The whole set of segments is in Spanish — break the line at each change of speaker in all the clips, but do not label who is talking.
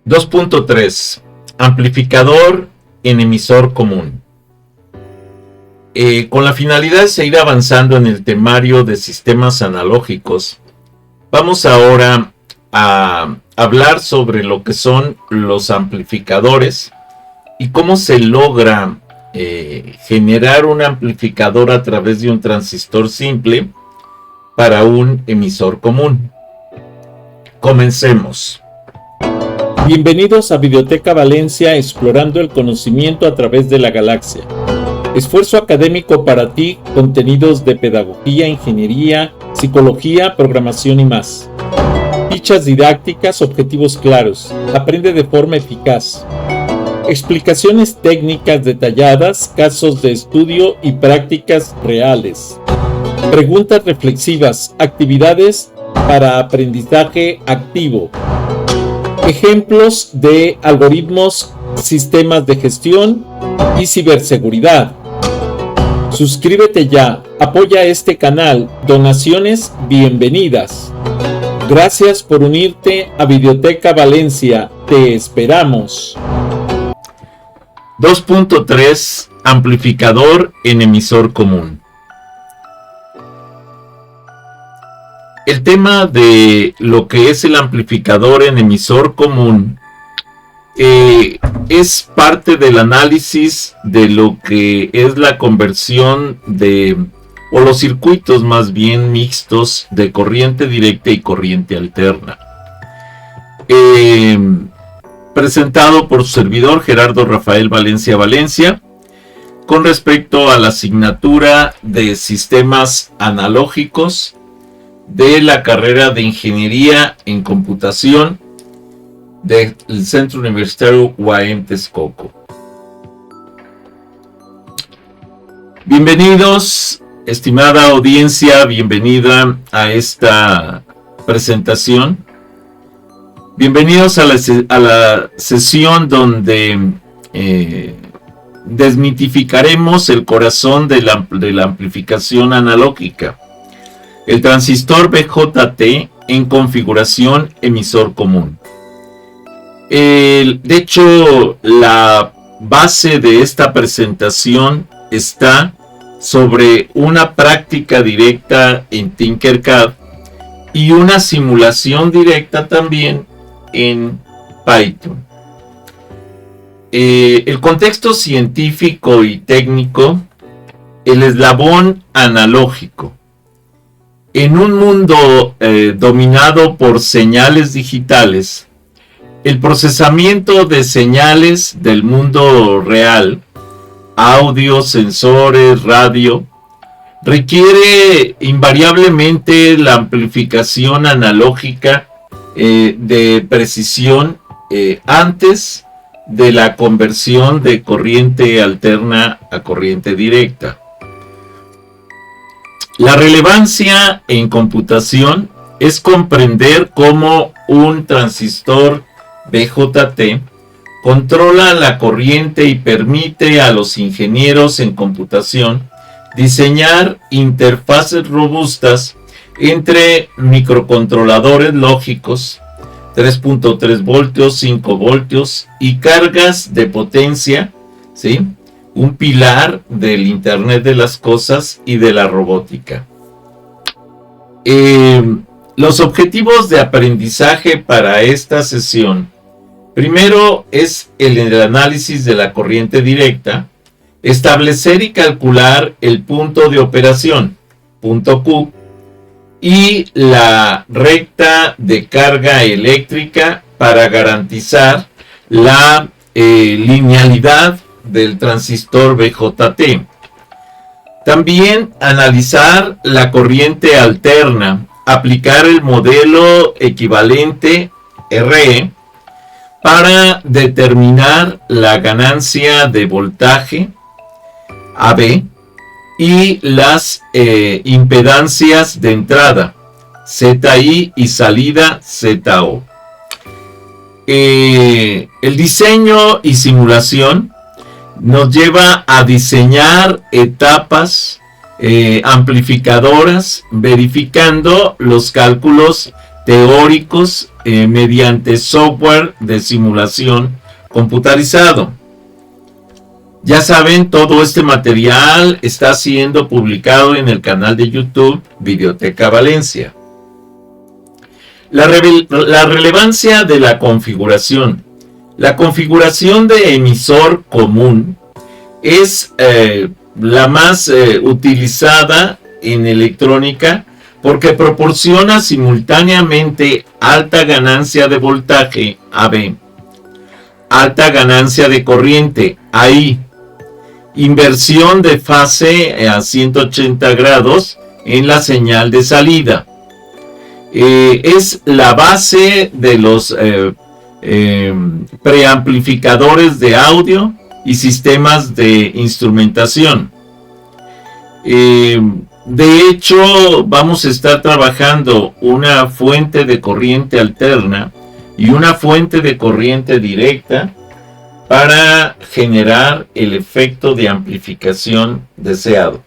2.3 Amplificador en emisor común. Con la finalidad de seguir avanzando en el temario de sistemas analógicos, vamos ahora a hablar sobre lo que son los amplificadores y cómo se logra generar un amplificador a través de un transistor simple para un emisor común. Comencemos.
Bienvenidos a Videoteca Valencia, explorando el conocimiento a través de la galaxia. Esfuerzo académico para ti, contenidos de pedagogía, ingeniería, psicología, programación y más. Fichas didácticas, objetivos claros. Aprende de forma eficaz. Explicaciones técnicas detalladas, casos de estudio y prácticas reales. Preguntas reflexivas, actividades para aprendizaje activo. Ejemplos de algoritmos, sistemas de gestión y ciberseguridad. Suscríbete ya, apoya este canal, donaciones bienvenidas. Gracias por unirte a Videoteca Valencia, te esperamos.
2.3 Amplificador en emisor común. El tema de lo que es el amplificador en emisor común es parte del análisis de lo que es la conversión o los circuitos más bien mixtos de corriente directa y corriente alterna. Presentado por su servidor Gerardo Rafael Valencia con respecto a la asignatura de sistemas analógicos de la carrera de Ingeniería en Computación del Centro Universitario UAM Texcoco. Bienvenidos, estimada audiencia, bienvenida a esta presentación. Bienvenidos a la sesión donde desmitificaremos el corazón de la amplificación analógica. El transistor BJT en configuración emisor común. De hecho, la base de esta presentación está sobre una práctica directa en Tinkercad y una simulación directa también en Python. El contexto científico y técnico, el eslabón analógico. En un mundo dominado por señales digitales, el procesamiento de señales del mundo real, audio, sensores, radio, requiere invariablemente la amplificación analógica de precisión antes de la conversión de corriente alterna a corriente directa. La relevancia en computación es comprender cómo un transistor BJT controla la corriente y permite a los ingenieros en computación diseñar interfaces robustas entre microcontroladores lógicos 3.3 voltios, 5 voltios y cargas de potencia, ¿sí?, un pilar del Internet de las Cosas y de la robótica. Los objetivos de aprendizaje para esta sesión, primero es el análisis de la corriente directa, establecer y calcular el punto de operación, punto Q, y la recta de carga eléctrica para garantizar la linealidad del transistor BJT. También analizar la corriente alterna, aplicar el modelo equivalente RE para determinar la ganancia de voltaje AB y las impedancias de entrada ZI y salida ZO. El diseño y simulación nos lleva a diseñar etapas amplificadoras, verificando los cálculos teóricos mediante software de simulación computarizado. Ya saben, todo este material está siendo publicado en el canal de YouTube Videoteca Valencia. La relevancia de la configuración. La configuración de emisor común es la más utilizada en electrónica porque proporciona simultáneamente alta ganancia de voltaje AB, alta ganancia de corriente AI, inversión de fase a 180 grados en la señal de salida. Es la base de los preamplificadores de audio y sistemas de instrumentación. De hecho, vamos a estar trabajando una fuente de corriente alterna y una fuente de corriente directa para generar el efecto de amplificación deseado.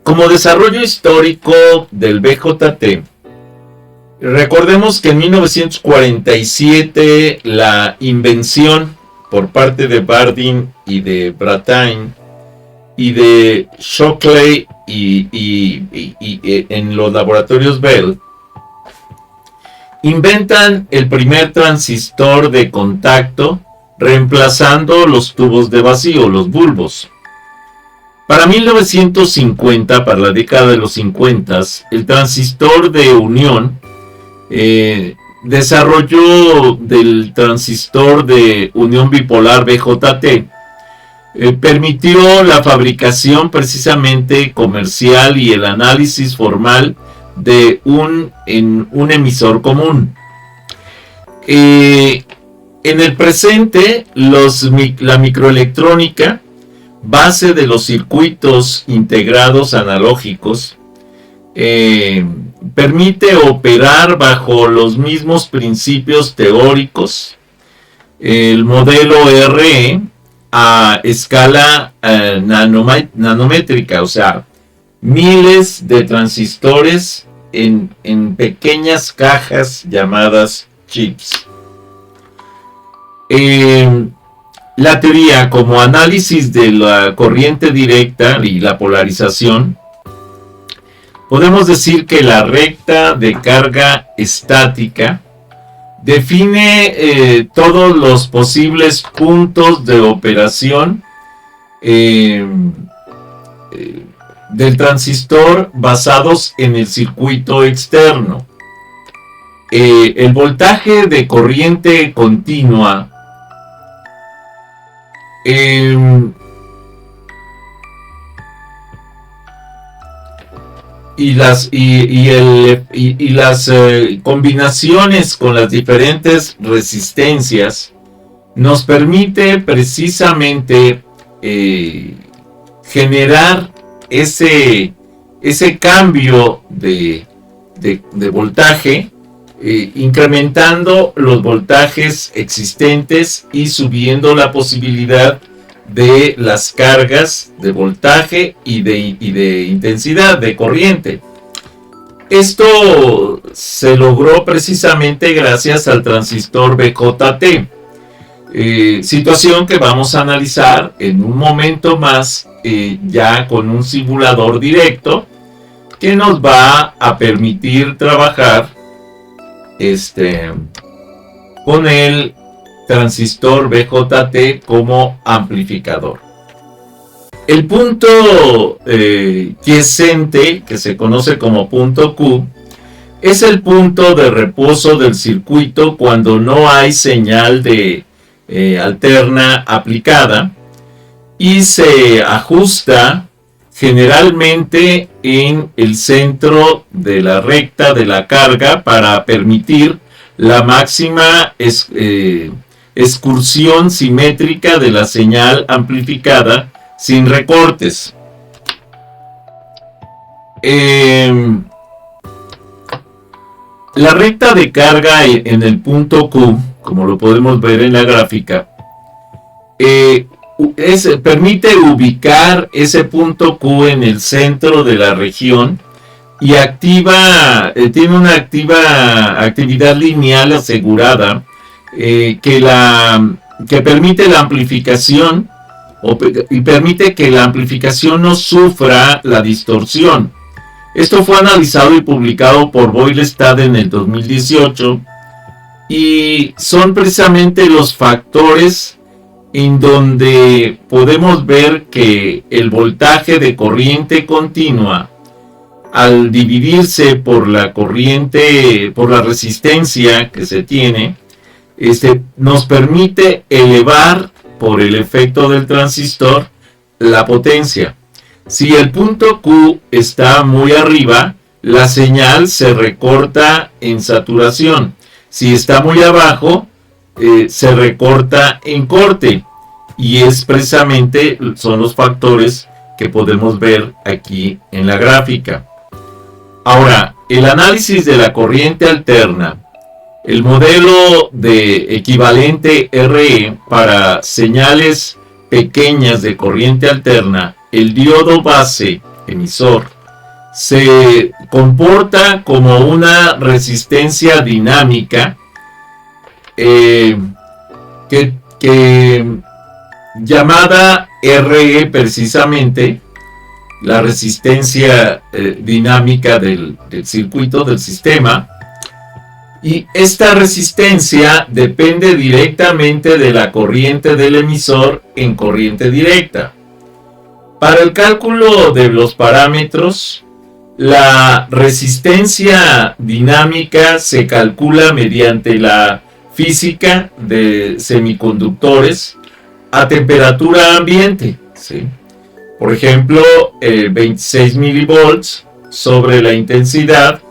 Como desarrollo histórico del BJT, recordemos que en 1947 la invención por parte de Bardeen y de Brattain y de Shockley y en los laboratorios Bell inventan el primer transistor de contacto reemplazando los tubos de vacío, los bulbos. Para 1950, para la década de los 50, el transistor de unión desarrollo del transistor de unión bipolar BJT permitió la fabricación precisamente comercial y el análisis formal de un emisor común. En el presente, la microelectrónica, base de los circuitos integrados analógicos, permite operar bajo los mismos principios teóricos. El modelo RE a escala nanométrica, o sea, miles de transistores en pequeñas cajas llamadas chips. La teoría como análisis de la corriente directa y la polarización, podemos decir que la recta de carga estática define todos los posibles puntos de operación del transistor basados en el circuito externo. El voltaje de corriente continua y las combinaciones con las diferentes resistencias nos permite precisamente generar ese cambio de voltaje, incrementando los voltajes existentes y subiendo la posibilidad de las cargas de voltaje y de intensidad de corriente. Esto se logró precisamente gracias al transistor BJT, situación que vamos a analizar en un momento más, ya con un simulador directo que nos va a permitir trabajar con el transistor BJT como amplificador. El punto quiescente, que se conoce como punto Q, es el punto de reposo del circuito cuando no hay señal de alterna aplicada y se ajusta generalmente en el centro de la recta de la carga para permitir la máxima excursión simétrica de la señal amplificada sin recortes. La recta de carga en el punto Q, como lo podemos ver en la gráfica, permite ubicar ese punto Q en el centro de la región y tiene una actividad lineal asegurada que permite la amplificación y permite que la amplificación no sufra la distorsión. Esto fue analizado y publicado por Boylestad en el 2018 y son precisamente los factores en donde podemos ver que el voltaje de corriente continua, al dividirse por la resistencia que se tiene, nos permite elevar por el efecto del transistor la potencia. Si el punto Q está muy arriba, la señal se recorta en saturación. Si está muy abajo, se recorta en corte. Y es precisamente son los factores que podemos ver aquí en la gráfica. Ahora, el análisis de la corriente alterna. El modelo de equivalente RE para señales pequeñas de corriente alterna, el diodo base emisor, se comporta como una resistencia dinámica llamada RE precisamente, la resistencia dinámica del circuito, del sistema. Y esta resistencia depende directamente de la corriente del emisor en corriente directa. Para el cálculo de los parámetros, la resistencia dinámica se calcula mediante la física de semiconductores a temperatura ambiente, ¿sí? Por ejemplo, 26 milivolts sobre la intensidad,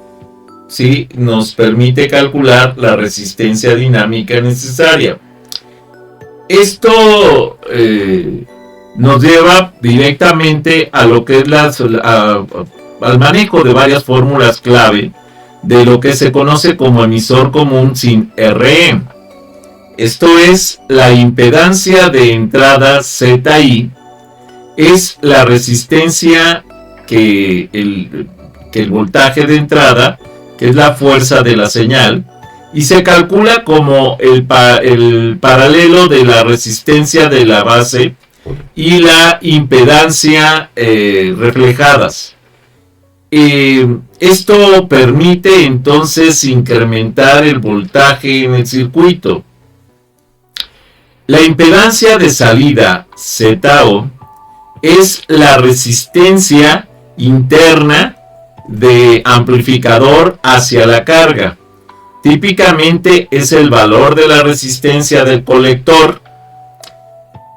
¿sí?, nos permite calcular la resistencia dinámica necesaria. Esto nos lleva directamente a lo que es al manejo de varias fórmulas clave de lo que se conoce como emisor común sin RE. Esto es la impedancia de entrada ZI, es la resistencia que el voltaje de entrada, que es la fuerza de la señal, y se calcula como el paralelo de la resistencia de la base y la impedancia reflejadas. Esto permite entonces incrementar el voltaje en el circuito. La impedancia de salida ZO es la resistencia interna de amplificador hacia la carga. Típicamente es el valor de la resistencia del colector,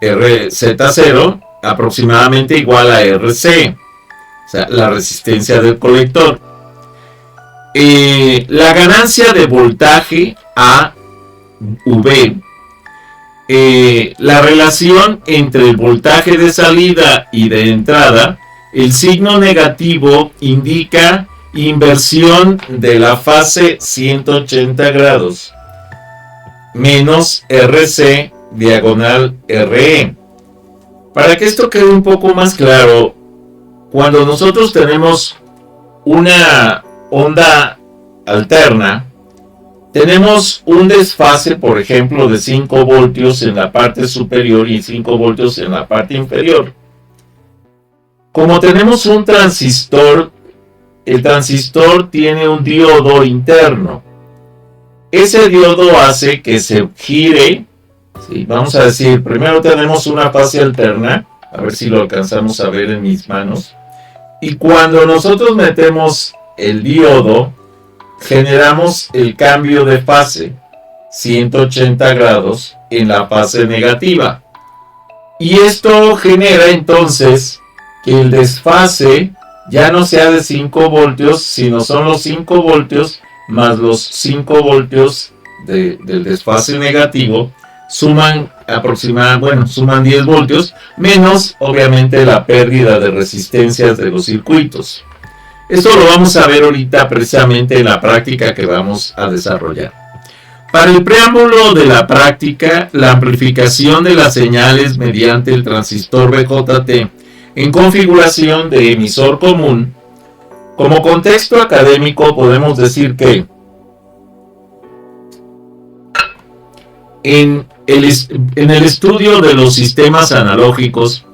RZ0, aproximadamente igual a RC, o sea, la resistencia del colector. La ganancia de voltaje a V, la relación entre el voltaje de salida y de entrada, el signo negativo indica inversión de la fase 180 grados, menos RC diagonal RE. Para que esto quede un poco más claro, cuando nosotros tenemos una onda alterna, tenemos un desfase, por ejemplo, de 5 voltios en la parte superior y 5 voltios en la parte inferior. Como tenemos un transistor, el transistor tiene un diodo interno. Ese diodo hace que se gire, ¿sí? Vamos a decir, primero tenemos una fase alterna, a ver si lo alcanzamos a ver en mis manos. Y cuando nosotros metemos el diodo, generamos el cambio de fase 180 grados en la fase negativa. Y esto genera entonces que el desfase ya no sea de 5 voltios, sino son los 5 voltios más los 5 voltios del desfase negativo, suman suman 10 voltios, menos obviamente la pérdida de resistencias de los circuitos. Esto lo vamos a ver ahorita precisamente en la práctica que vamos a desarrollar. Para el preámbulo de la práctica, la amplificación de las señales mediante el transistor BJT en configuración de emisor común, como contexto académico podemos decir que en el estudio de los sistemas analógicos,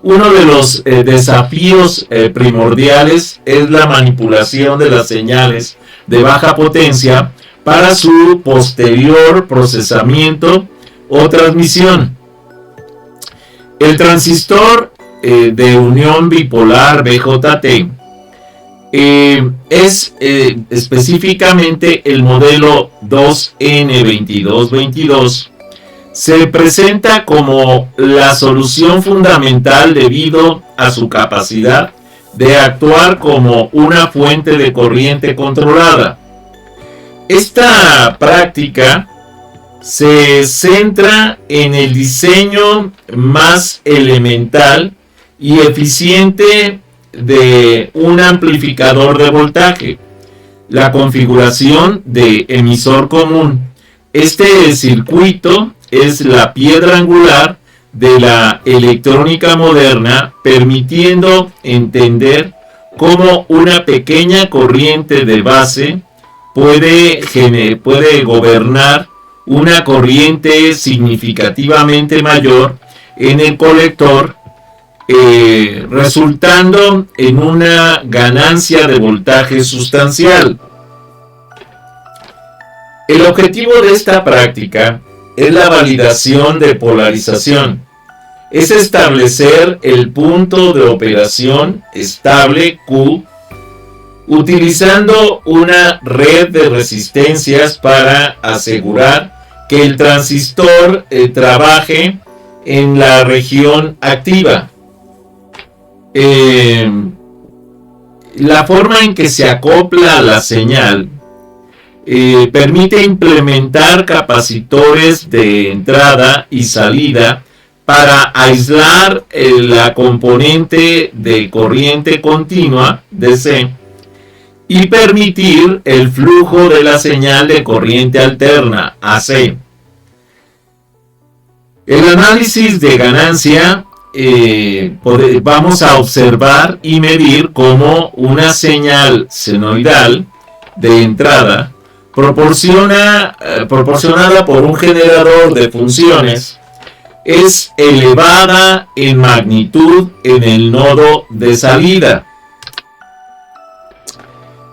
uno de los desafíos primordiales es la manipulación de las señales de baja potencia para su posterior procesamiento o transmisión. El transistor de unión bipolar BJT es específicamente el modelo 2N2222. Se presenta como la solución fundamental debido a su capacidad de actuar como una fuente de corriente controlada. Esta práctica se centra en el diseño más elemental y eficiente de un amplificador de voltaje, la configuración de emisor común. Este circuito es la piedra angular de la electrónica moderna, permitiendo entender cómo una pequeña corriente de base puede gobernar una corriente significativamente mayor en el colector, resultando en una ganancia de voltaje sustancial. El objetivo de esta práctica es la validación de polarización. Es establecer el punto de operación estable Q utilizando una red de resistencias para asegurar que el transistor trabaje en la región activa. La forma en que se acopla la señal permite implementar capacitores de entrada y salida para aislar la componente de corriente continua DC y permitir el flujo de la señal de corriente alterna AC. El análisis de ganancia vamos a observar y medir cómo una señal senoidal de entrada proporcionada por un generador de funciones es elevada en magnitud en el nodo de salida.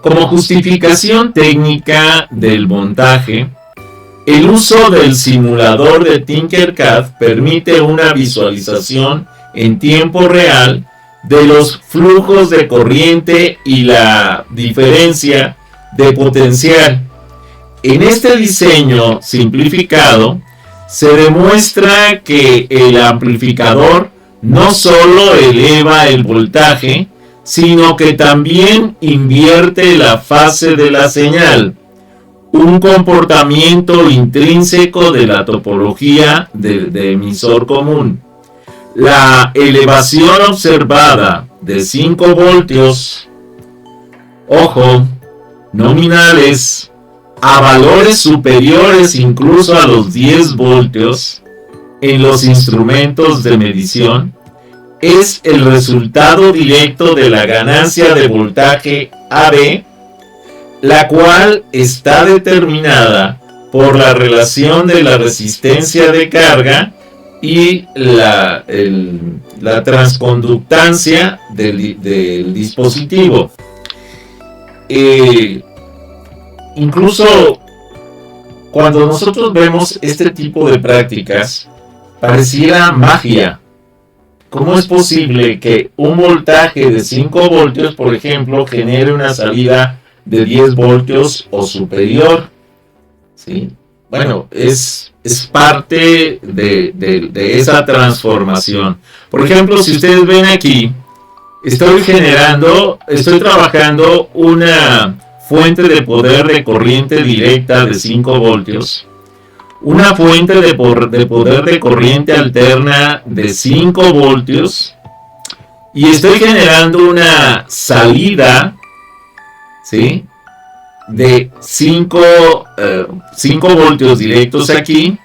Como justificación técnica del montaje, el uso del simulador de Tinkercad permite una visualización en tiempo real de los flujos de corriente y la diferencia de potencial. En este diseño simplificado, se demuestra que el amplificador no solo eleva el voltaje, sino que también invierte la fase de la señal, un comportamiento intrínseco de la topología de emisor común. La elevación observada de 5 voltios, ojo, nominales, a valores superiores incluso a los 10 voltios en los instrumentos de medición, es el resultado directo de la ganancia de voltaje AB, la cual está determinada por la relación de la resistencia de carga y la transconductancia del dispositivo. Incluso cuando nosotros vemos este tipo de prácticas, pareciera magia. ¿Cómo es posible que un voltaje de 5 voltios, por ejemplo, genere una salida de 10 voltios o superior? ¿Sí? Bueno, es parte de esa transformación. Por ejemplo, si ustedes ven aquí, estoy trabajando una fuente de poder de corriente directa de 5 voltios, una fuente de poder de corriente alterna de 5 voltios, y estoy generando una salida, ¿sí?, de 5 voltios directos aquí,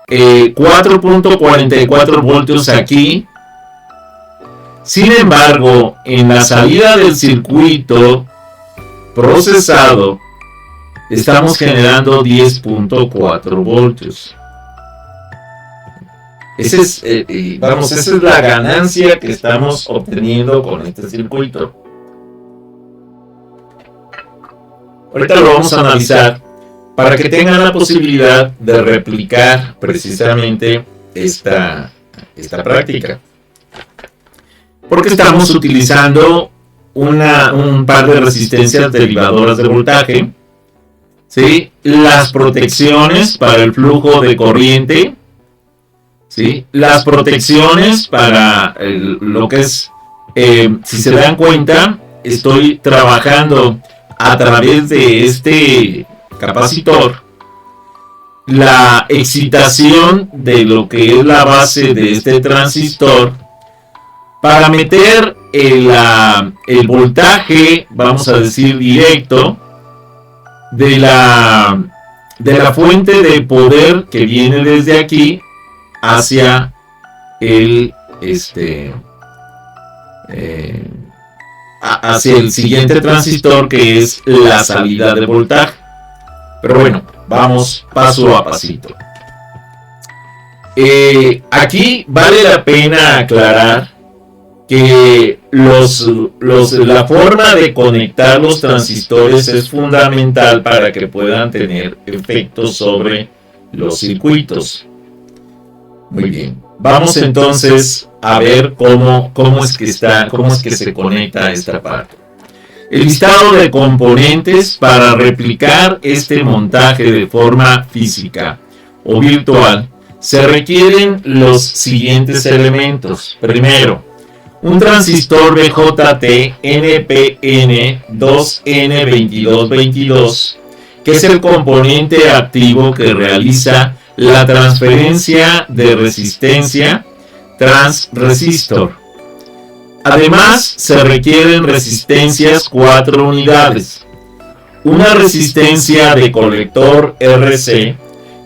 4.44 voltios aquí. Sin embargo, en la salida del circuito procesado estamos generando 10.4 voltios. Esa es la ganancia que estamos obteniendo con este circuito. Ahorita lo vamos a analizar para que tengan la posibilidad de replicar precisamente esta práctica. Porque estamos utilizando un par de resistencias derivadoras de voltaje, ¿sí? Las protecciones para el flujo de corriente, ¿sí? Las protecciones para lo que es, si se dan cuenta, estoy trabajando a través de este capacitor la excitación de lo que es la base de este transistor para meter el voltaje, vamos a decir, directo de la fuente de poder que viene desde aquí hacia hacia el siguiente transistor, que es la salida de voltaje. Pero bueno, vamos paso a pasito. Aquí vale la pena aclarar que la forma de conectar los transistores es fundamental para que puedan tener efectos sobre los circuitos. Muy bien, vamos entonces a ver cómo es que se conecta esta parte. El listado de componentes para replicar este montaje de forma física o virtual, se requieren los siguientes elementos. Primero, un transistor BJT NPN 2N2222, que es el componente activo que realiza la transferencia de resistencia transresistor. Además, se requieren resistencias 4 unidades. Una resistencia de colector RC,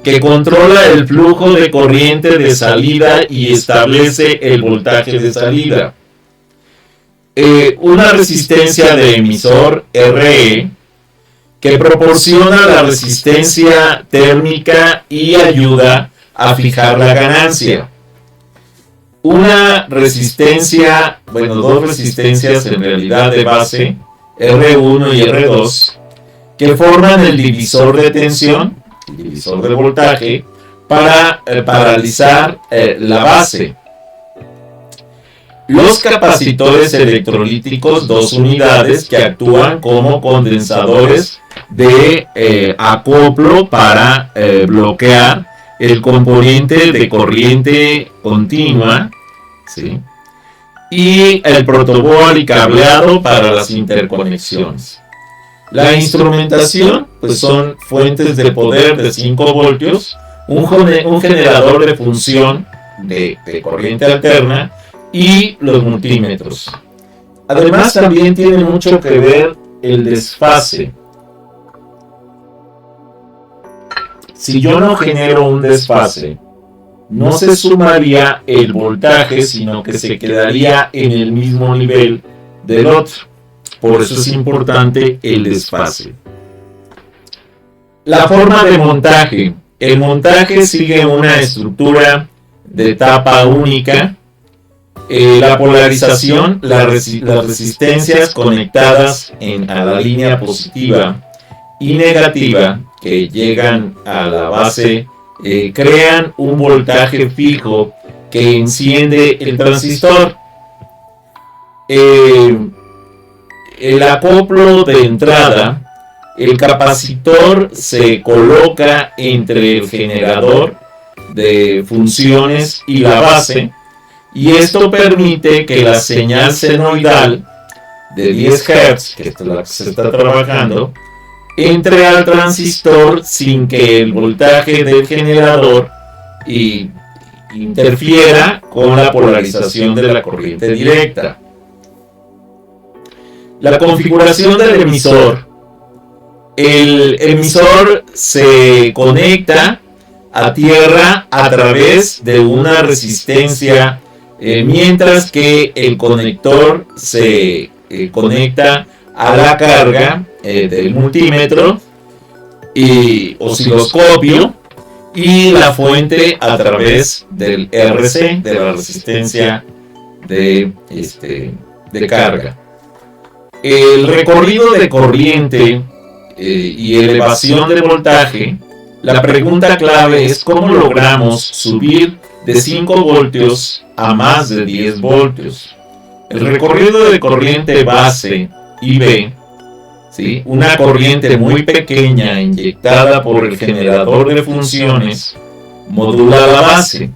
que controla el flujo de corriente de salida y establece el voltaje de salida. Una resistencia de emisor RE, que proporciona la resistencia térmica y ayuda a fijar la ganancia. Una resistencia, dos resistencias en realidad de base, R1 y R2, que forman el divisor de tensión, el divisor de voltaje, para paralizar la base. Los capacitores electrolíticos, 2 unidades, que actúan como condensadores de acoplo para bloquear el componente de corriente continua, ¿sí? Y el protoboard y cableado para las interconexiones. La instrumentación, pues son fuentes de poder de 5 voltios, un generador de función de corriente alterna y los multímetros. Además, también tiene mucho que ver el desfase. Si yo no genero un desfase, no se sumaría el voltaje, sino que se quedaría en el mismo nivel del otro. Por eso es importante el desfase. La forma de montaje. El montaje sigue una estructura de etapa única. La polarización, las resistencias conectadas a la línea positiva y negativa que llegan a la base crean un voltaje fijo que enciende el transistor. El acoplo de entrada, el capacitor se coloca entre el generador de funciones y la base, y esto permite que la señal senoidal de 10 Hz, que es la que se está trabajando, entre al transistor sin que el voltaje del generador interfiera con la polarización de la corriente directa. La configuración del emisor el emisor se conecta a tierra a través de una resistencia, mientras que el conector se conecta a la carga del multímetro y osciloscopio, y la fuente a través del RC, de la resistencia de carga. El recorrido de corriente y elevación de voltaje, la pregunta clave es cómo logramos subir de 5 voltios a más de 10 voltios. El recorrido de corriente base IB, ¿sí? Una corriente muy pequeña inyectada por el generador de funciones, modula la base.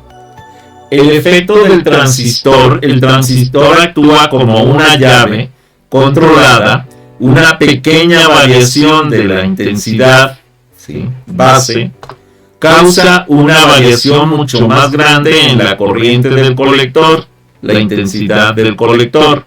El efecto del transistor, el transistor actúa como una llave controlada. Una pequeña variación de la intensidad, ¿sí?, base causa una variación mucho más grande en la corriente del colector, la intensidad del colector.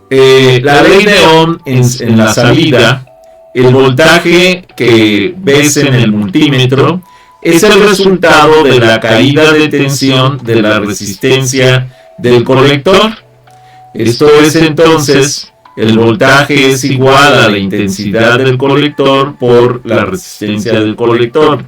La ley de Ohm en la salida, el voltaje que ves en el multímetro es el resultado de la caída de tensión de la resistencia del colector. Esto es entonces, el voltaje es igual a la intensidad del colector por la resistencia del colector.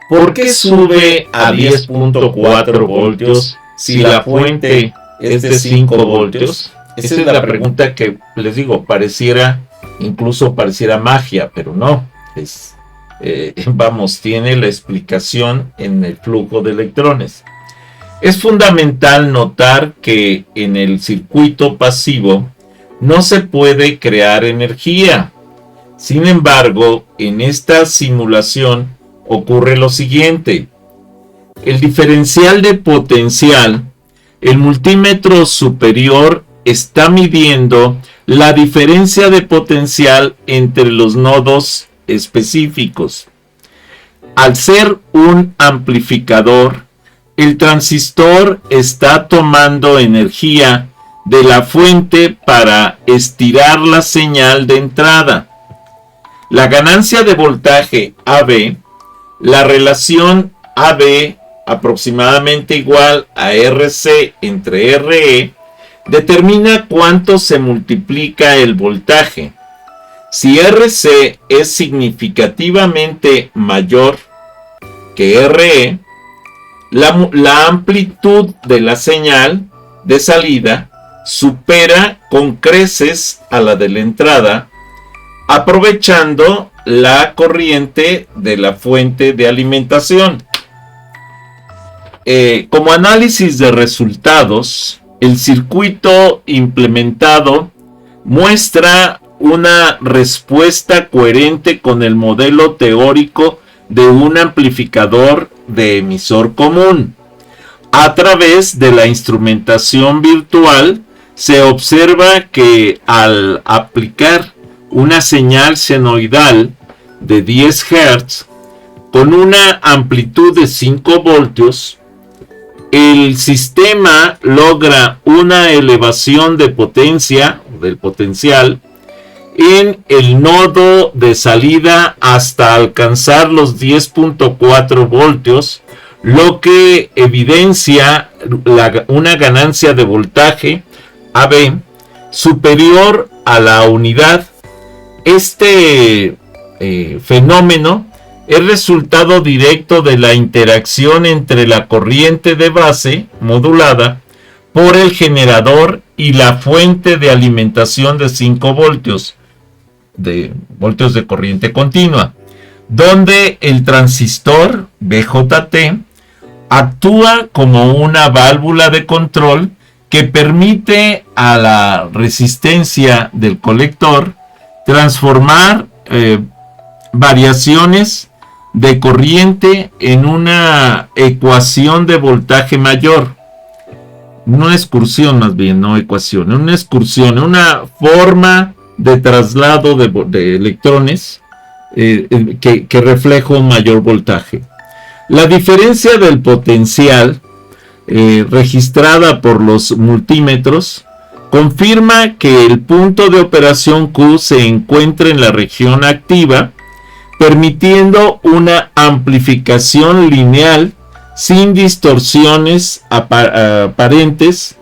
¿Por qué sube a 10.4 voltios si la fuente es de 5 voltios? Esa es la pregunta que les digo, incluso pareciera magia, pero no. Tiene la explicación en el flujo de electrones. Es fundamental notar que en el circuito pasivo no se puede crear energía. Sin embargo, en esta simulación ocurre lo siguiente. El diferencial de potencial, el multímetro superior está midiendo la diferencia de potencial entre los nodos específicos. Al ser un amplificador, el transistor está tomando energía de la fuente para estirar la señal de entrada. La ganancia de voltaje AB, la relación AB aproximadamente igual a RC entre RE, determina cuánto se multiplica el voltaje. Si RC es significativamente mayor que RE, la amplitud de la señal de salida supera con creces a la de la entrada, aprovechando la corriente de la fuente de alimentación. Como análisis de resultados, el circuito implementado muestra una respuesta coherente con el modelo teórico de un amplificador de emisor común. A través de la instrumentación virtual se observa que al aplicar una señal senoidal de 10 Hz con una amplitud de 5 voltios, el sistema logra una elevación de potencia, del potencial, en el nodo de salida hasta alcanzar los 10.4 voltios, lo que evidencia una ganancia de voltaje AB superior a la unidad. Este fenómeno es resultado directo de la interacción entre la corriente de base modulada por el generador y la fuente de alimentación de 5 voltios de corriente continua, donde el transistor BJT actúa como una válvula de control que permite a la resistencia del colector transformar variaciones de corriente en una ecuación de voltaje mayor. Una excursión más bien, no ecuación, una excursión, una forma de traslado de electrones que refleja un mayor voltaje. La diferencia del potencial registrada por los multímetros confirma que el punto de operación Q se encuentra en la región activa, permitiendo una amplificación lineal sin distorsiones aparentes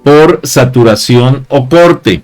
por saturación o corte.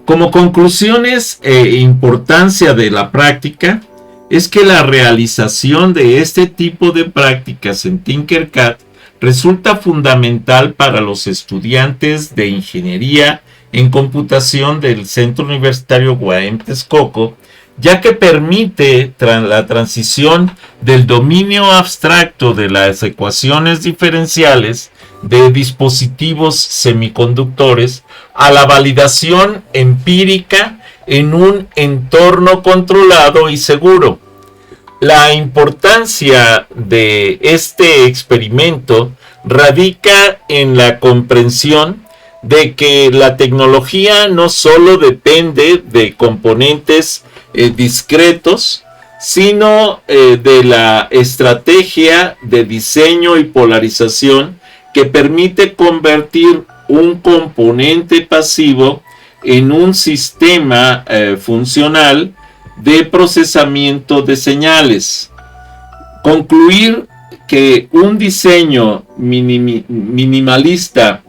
Como conclusiones e importancia de la práctica, es que la realización de este tipo de prácticas en Tinkercad resulta fundamental para los estudiantes de ingeniería en computación del Centro Universitario Guaem Texcoco, ya que permite la transición del dominio abstracto de las ecuaciones diferenciales de dispositivos semiconductores a la validación empírica en un entorno controlado y seguro. La importancia de este experimento radica en la comprensión de que la tecnología no solo depende de componentes discretos, sino de la estrategia de diseño y polarización que permite convertir un componente pasivo en un sistema funcional de procesamiento de señales. Concluir que un diseño minimalista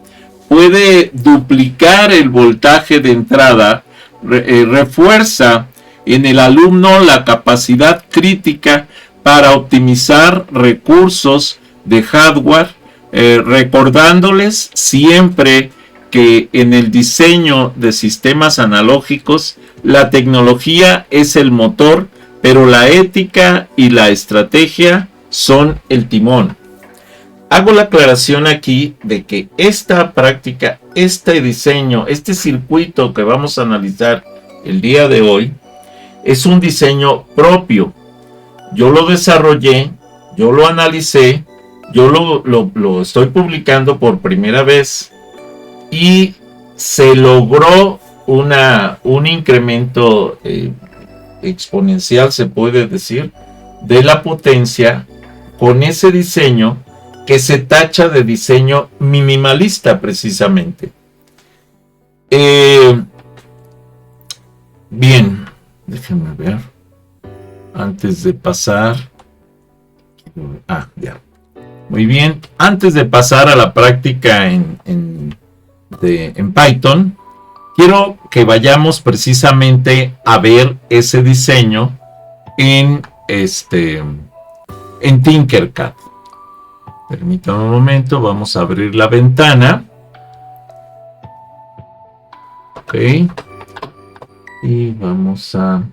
puede duplicar el voltaje de entrada refuerza en el alumno la capacidad crítica para optimizar recursos de hardware, recordándoles siempre que en el diseño de sistemas analógicos la tecnología es el motor, pero la ética y la estrategia son el timón. Hago la aclaración aquí de que esta práctica, este diseño, este circuito que vamos a analizar el día de hoy, es un diseño propio. Yo lo desarrollé, yo lo analicé, yo lo estoy publicando por primera vez y se logró un incremento exponencial, se puede decir, de la potencia con ese diseño que se tacha de diseño minimalista precisamente. Bien, déjenme ver. Antes de pasar. Ya. Muy bien. Antes de pasar a la práctica en Python, quiero que vayamos precisamente a ver ese diseño en Tinkercad. Permítanme un momento, vamos a abrir la ventana. Ok. Y vamos a...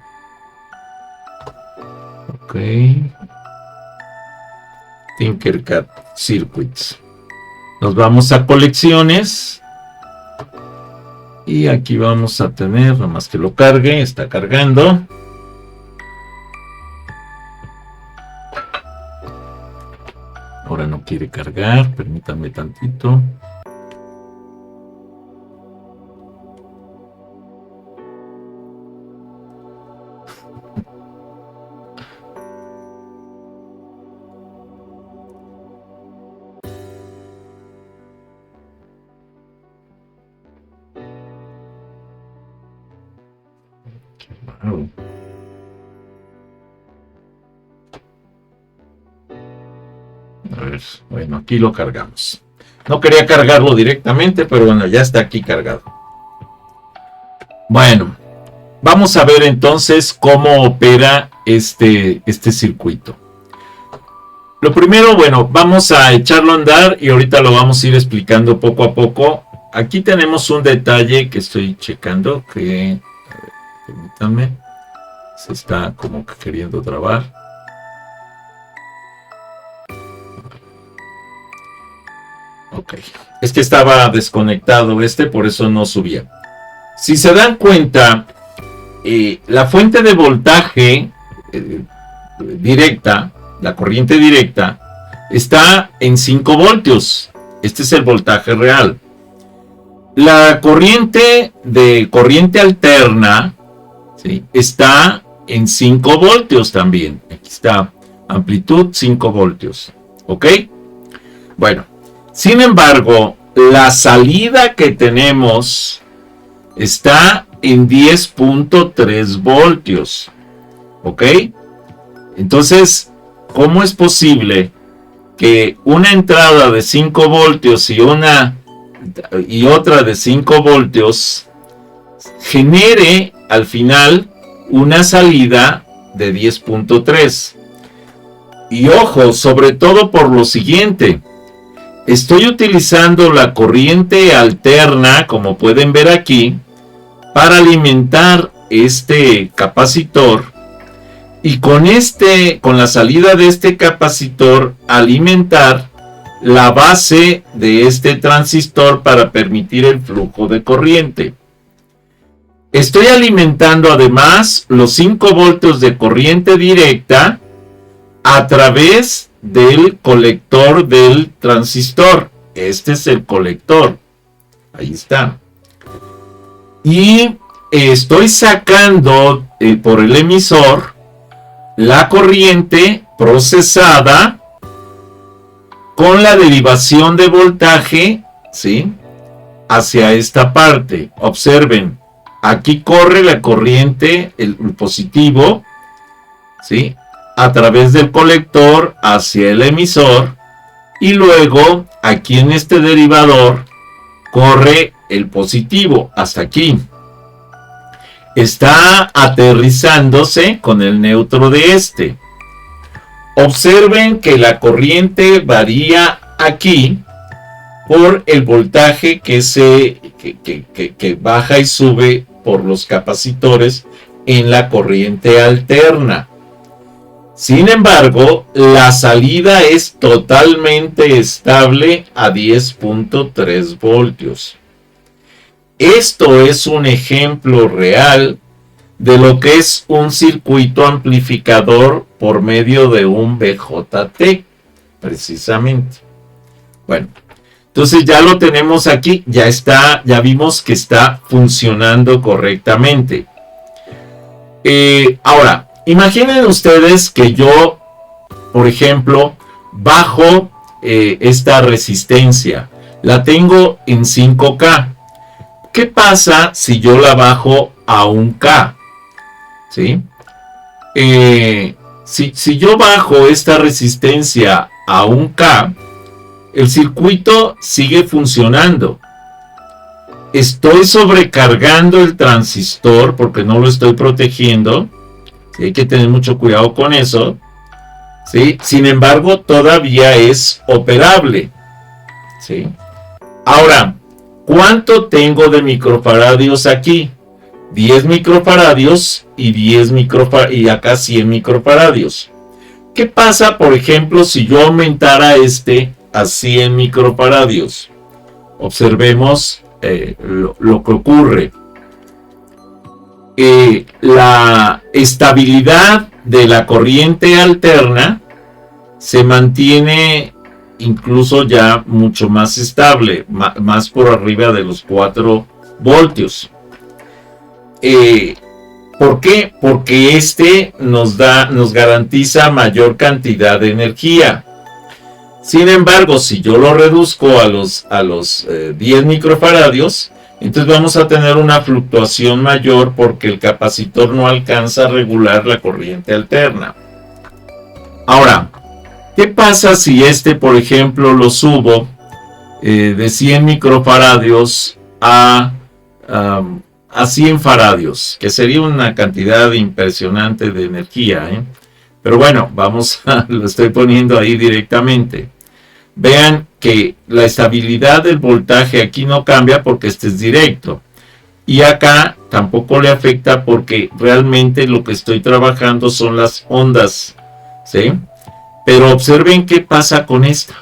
Ok. Tinkercad Circuits. Nos vamos a colecciones. Y aquí vamos a tener, nada más que lo cargue, está cargando. Ahora no quiere cargar, permítanme tantito. Wow. A ver, bueno, aquí lo cargamos. No quería cargarlo directamente, pero bueno, ya está aquí cargado. Bueno, vamos a ver entonces cómo opera este circuito. Lo primero, bueno, vamos a echarlo a andar y ahorita lo vamos a ir explicando poco a poco. Aquí tenemos un detalle que estoy checando que, a ver, permítanme, se está como que queriendo trabar. Ok, es que estaba desconectado por eso no subía. Si se dan cuenta, la fuente de voltaje directa, la corriente directa, está en 5 voltios. Este es el voltaje real. La corriente alterna, ¿sí?, está en 5 voltios también. Aquí está, amplitud 5 voltios. ¿Ok? Bueno. Sin embargo, la salida que tenemos está en 10.3 voltios. ¿Ok? Entonces, ¿cómo es posible que una entrada de 5 voltios y otra de 5 voltios genere al final una salida de 10.3? Y ojo, sobre todo por lo siguiente, estoy utilizando la corriente alterna, como pueden ver aquí, para alimentar este capacitor, y con la salida de este capacitor alimentar la base de este transistor para permitir el flujo de corriente. Estoy alimentando además los 5 voltios de corriente directa a través del colector del transistor. Este es el colector. Ahí está. Y estoy sacando por el emisor la corriente procesada con la derivación de voltaje, ¿sí?, hacia esta parte. Observen, aquí corre la corriente, el positivo, ¿sí?, a través del colector hacia el emisor, y luego aquí en este derivador corre el positivo hasta aquí. Está aterrizándose con el neutro de este. Observen que la corriente varía aquí por el voltaje que baja y sube por los capacitores en la corriente alterna. Sin embargo, la salida es totalmente estable a 10.3 voltios. Esto es un ejemplo real de lo que es un circuito amplificador por medio de un BJT, precisamente. Bueno, entonces ya lo tenemos aquí, ya vimos que está funcionando correctamente. Ahora, imaginen ustedes que yo, por ejemplo, bajo esta resistencia, la tengo en 5K. ¿Qué pasa si yo la bajo a 1K? ¿Sí? Si yo bajo esta resistencia a 1K, el circuito sigue funcionando. Estoy sobrecargando el transistor porque no lo estoy protegiendo. ¿Sí? Hay que tener mucho cuidado con eso. ¿Sí? Sin embargo, todavía es operable. ¿Sí? Ahora, ¿cuánto tengo de microfaradios aquí? 10 microfaradios y acá 100 microfaradios. ¿Qué pasa, por ejemplo, si yo aumentara este a 100 microfaradios? Observemos lo que ocurre. La estabilidad de la corriente alterna se mantiene incluso ya mucho más estable, más por arriba de los 4 voltios. ¿Por qué? Porque este nos garantiza mayor cantidad de energía. Sin embargo, si yo lo reduzco a los 10 microfaradios, entonces vamos a tener una fluctuación mayor porque el capacitor no alcanza a regular la corriente alterna. Ahora, ¿qué pasa si por ejemplo, lo subo de 100 microfaradios a 100 faradios? Que sería una cantidad impresionante de energía, Pero bueno, lo estoy poniendo ahí directamente. Vean que la estabilidad del voltaje aquí no cambia porque este es directo. Y acá tampoco le afecta porque realmente lo que estoy trabajando son las ondas, ¿sí? Pero observen qué pasa con esta.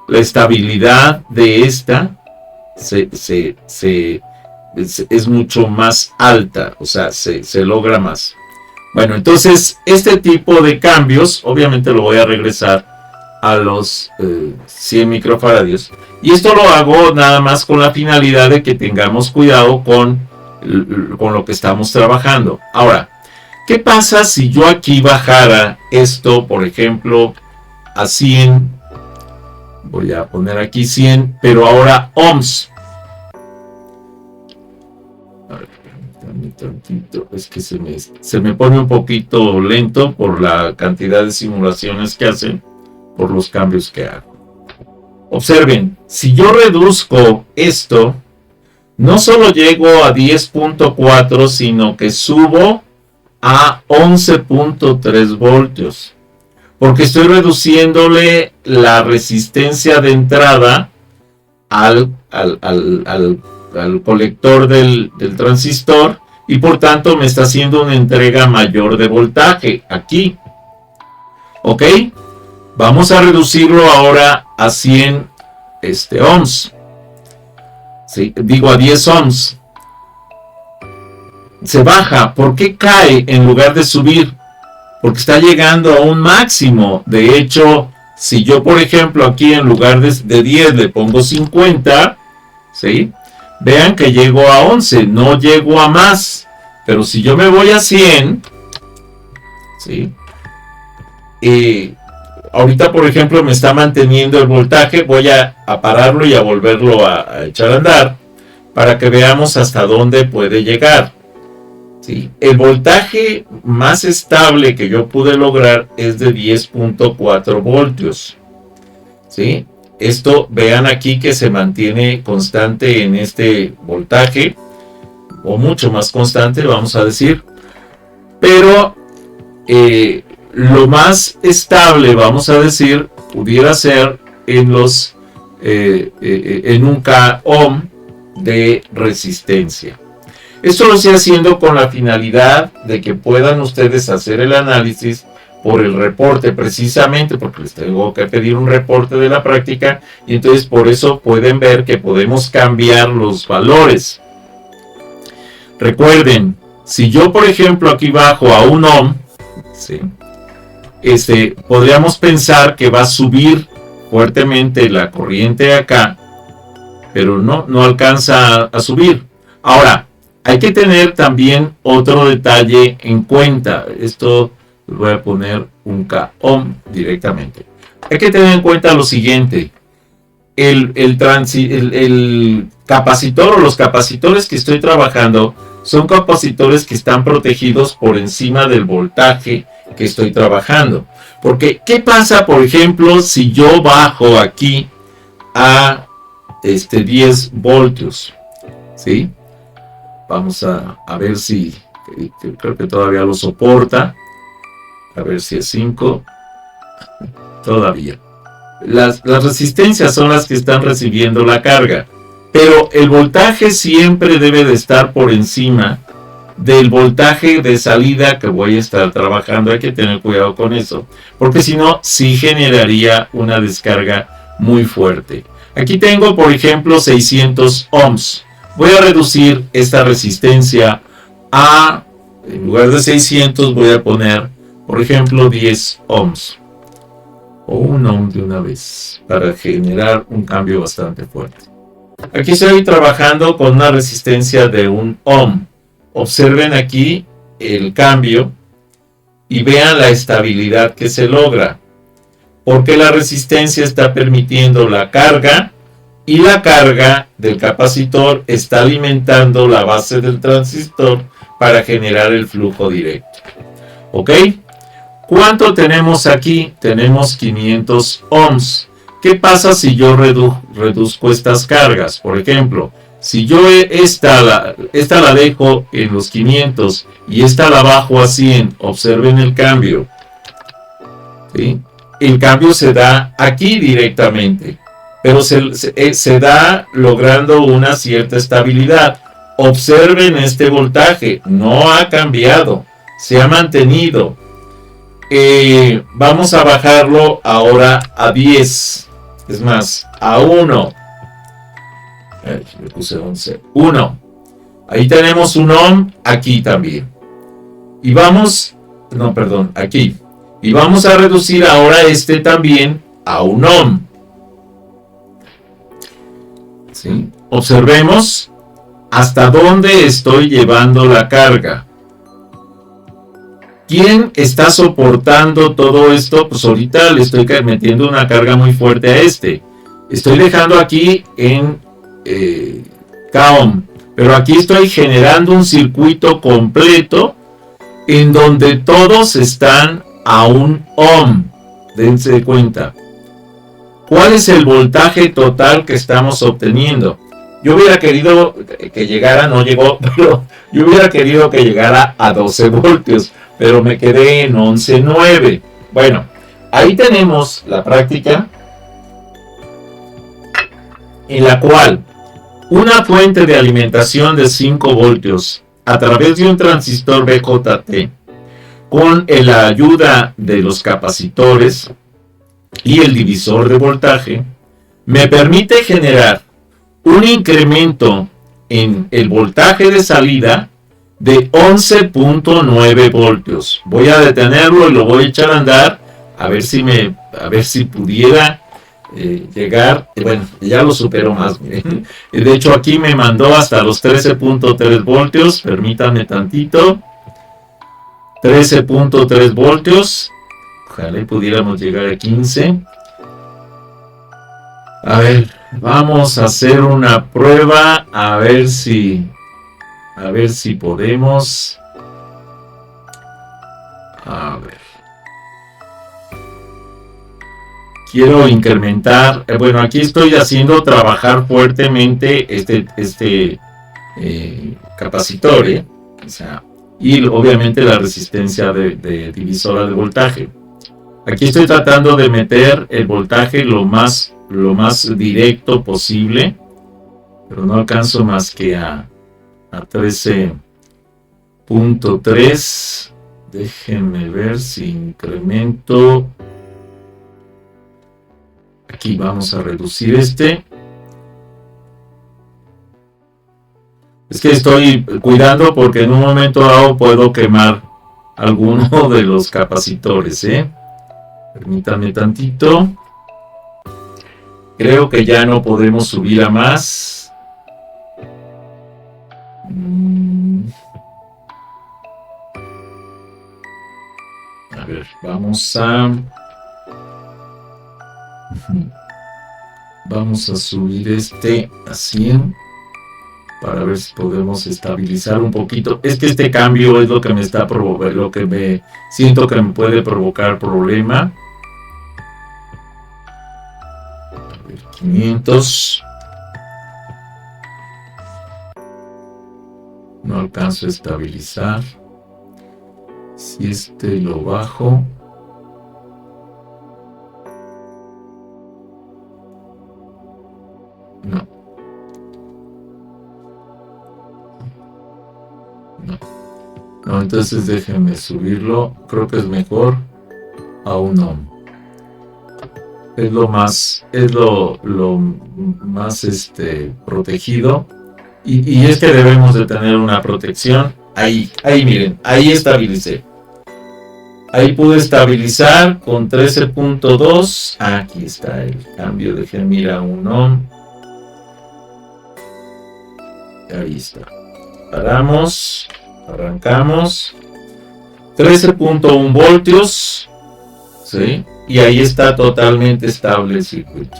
La estabilidad de esta es mucho más alta, o sea, se logra más. Bueno, entonces este tipo de cambios, obviamente lo voy a regresar a los 100 microfaradios. Y esto lo hago nada más con la finalidad de que tengamos cuidado con lo que estamos trabajando. Ahora, ¿qué pasa si yo aquí bajara esto, por ejemplo, a 100? Voy a poner aquí 100, pero ahora ohms. A ver, permítanme tantito. Es que se me pone un poquito lento por la cantidad de simulaciones que hacen, por los cambios que hago. Observen, si yo reduzco esto, no solo llego a 10.4, sino que subo a 11.3 voltios. Porque estoy reduciéndole la resistencia de entrada al colector del transistor y por tanto me está haciendo una entrega mayor de voltaje aquí. ¿Ok? Vamos a reducirlo ahora a 100 ohms. ¿Sí? Digo a 10 ohms. Se baja. ¿Por qué cae en lugar de subir? Porque está llegando a un máximo. De hecho, si yo, por ejemplo, aquí en lugar de 10 le pongo 50, ¿sí? Vean que llego a 11, no llego a más. Pero si yo me voy a 100, ¿sí? Ahorita, por ejemplo, me está manteniendo el voltaje. Voy a pararlo y a volverlo a echar a andar para que veamos hasta dónde puede llegar. ¿Sí? El voltaje más estable que yo pude lograr es de 10.4 voltios. ¿Sí? Esto, vean aquí que se mantiene constante en este voltaje, o mucho más constante, vamos a decir. Pero lo más estable, vamos a decir, pudiera ser en un K ohm de resistencia. Esto lo estoy haciendo con la finalidad de que puedan ustedes hacer el análisis por el reporte, precisamente porque les tengo que pedir un reporte de la práctica, y entonces por eso pueden ver que podemos cambiar los valores. Recuerden, si yo por ejemplo aquí bajo a 1 ohm, ¿sí? Podríamos pensar que va a subir fuertemente la corriente acá, pero no alcanza a subir. Ahora, hay que tener también otro detalle en cuenta. Esto lo voy a poner un K ohm directamente. Hay que tener en cuenta lo siguiente. El capacitor o los capacitores que estoy trabajando son capacitores que están protegidos por encima del voltaje que estoy trabajando. Porque, ¿qué pasa, por ejemplo, si yo bajo aquí a 10 voltios? ¿Sí? Vamos a ver si, creo que todavía lo soporta. A ver si es 5. Todavía. Las resistencias son las que están recibiendo la carga. Pero el voltaje siempre debe de estar por encima del voltaje de salida que voy a estar trabajando. Hay que tener cuidado con eso. Porque si no, sí generaría una descarga muy fuerte. Aquí tengo, por ejemplo, 600 ohms. Voy a reducir esta resistencia a, en lugar de 600, voy a poner, por ejemplo, 10 ohms. O 1 ohm de una vez, para generar un cambio bastante fuerte. Aquí estoy trabajando con una resistencia de 1 ohm. Observen aquí el cambio y vean la estabilidad que se logra. Porque la resistencia está permitiendo la carga, y la carga del capacitor está alimentando la base del transistor para generar el flujo directo. ¿Ok? ¿Cuánto tenemos aquí? Tenemos 500 ohms. ¿Qué pasa si yo reduzco estas cargas? Por ejemplo, si yo esta la dejo en los 500 y esta la bajo a 100, observen el cambio. ¿Sí? El cambio se da aquí directamente. Pero se da logrando una cierta estabilidad. Observen este voltaje, no ha cambiado, se ha mantenido. Vamos a bajarlo ahora a 10, es más, a 1. Le puse 11. 1. Ahí tenemos un ohm, aquí también. Y vamos, aquí. Y vamos a reducir ahora también a 1 ohm. ¿Sí? Observemos hasta dónde estoy llevando la carga. ¿Quién está soportando todo esto? Pues ahorita le estoy metiendo una carga muy fuerte a Estoy dejando aquí en K ohm, pero aquí estoy generando un circuito completo en donde todos están a 1 ohm. Dense cuenta. ¿Cuál es el voltaje total que estamos obteniendo? Yo hubiera querido que llegara, no llegó, pero yo hubiera querido que llegara a 12 voltios, pero me quedé en 11.9. Bueno, ahí tenemos la práctica en la cual una fuente de alimentación de 5 voltios a través de un transistor BJT con la ayuda de los capacitores y el divisor de voltaje me permite generar un incremento en el voltaje de salida de 11.9 voltios. Voy a detenerlo y lo voy a echar a andar a ver si pudiera llegar. Bueno, ya lo superó más bien. De hecho, aquí me mandó hasta los 13.3 voltios. Permítanme tantito. 13.3 voltios. Ojalá pudiéramos llegar a 15. A ver, vamos a hacer una prueba. A ver si podemos. A ver. Quiero incrementar. Bueno, aquí estoy haciendo trabajar fuertemente este capacitor, o sea, y obviamente la resistencia de divisora de voltaje. Aquí estoy tratando de meter el voltaje lo más directo posible, pero no alcanzo más que a 13.3. Déjenme ver si incremento. Aquí vamos a reducir este. Es que estoy cuidando porque en un momento dado puedo quemar alguno de los capacitores, Permítanme tantito. Creo que ya no podemos subir a más. A ver, vamos a subir este a 100 para ver si podemos estabilizar un poquito. Es que este cambio es lo que me está provocando, lo que me siento que me puede provocar problema. A ver, 500. No alcanzo a estabilizar. Si este lo bajo. No, entonces déjenme subirlo. Creo que es mejor a 1 ohm. Es lo más protegido. Y es que debemos de tener una protección. Ahí miren, ahí estabilicé. Ahí pude estabilizar con 13.2. Aquí está el cambio. Déjenme ir a 1 ohm. Ahí está. Paramos. Arrancamos. 13.1 voltios. ¿Sí? Y ahí está totalmente estable el circuito.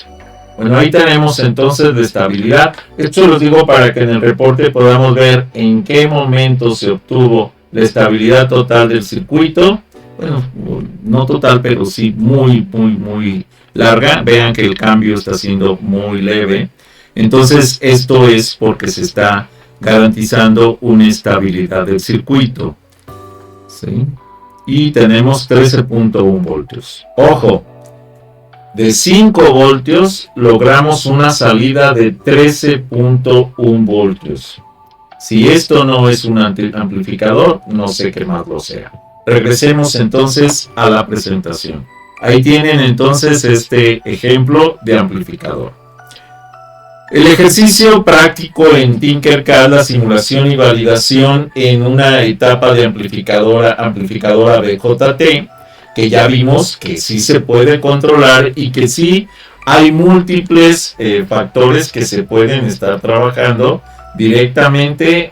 Bueno, ahí tenemos entonces de estabilidad. Esto lo digo para que en el reporte podamos ver en qué momento se obtuvo la estabilidad total del circuito. Bueno, no total, pero sí muy larga. Vean que el cambio está siendo muy leve. Entonces, esto es porque se está garantizando una estabilidad del circuito. ¿Sí? Y tenemos 13.1 voltios. Ojo, de 5 voltios logramos una salida de 13.1 voltios. Si esto no es un amplificador, no sé qué más lo sea. Regresemos entonces a la presentación. Ahí tienen entonces este ejemplo de amplificador. El ejercicio práctico en Tinkercad, la simulación y validación en una etapa de amplificadora BJT, que ya vimos que sí se puede controlar y que sí hay múltiples factores que se pueden estar trabajando directamente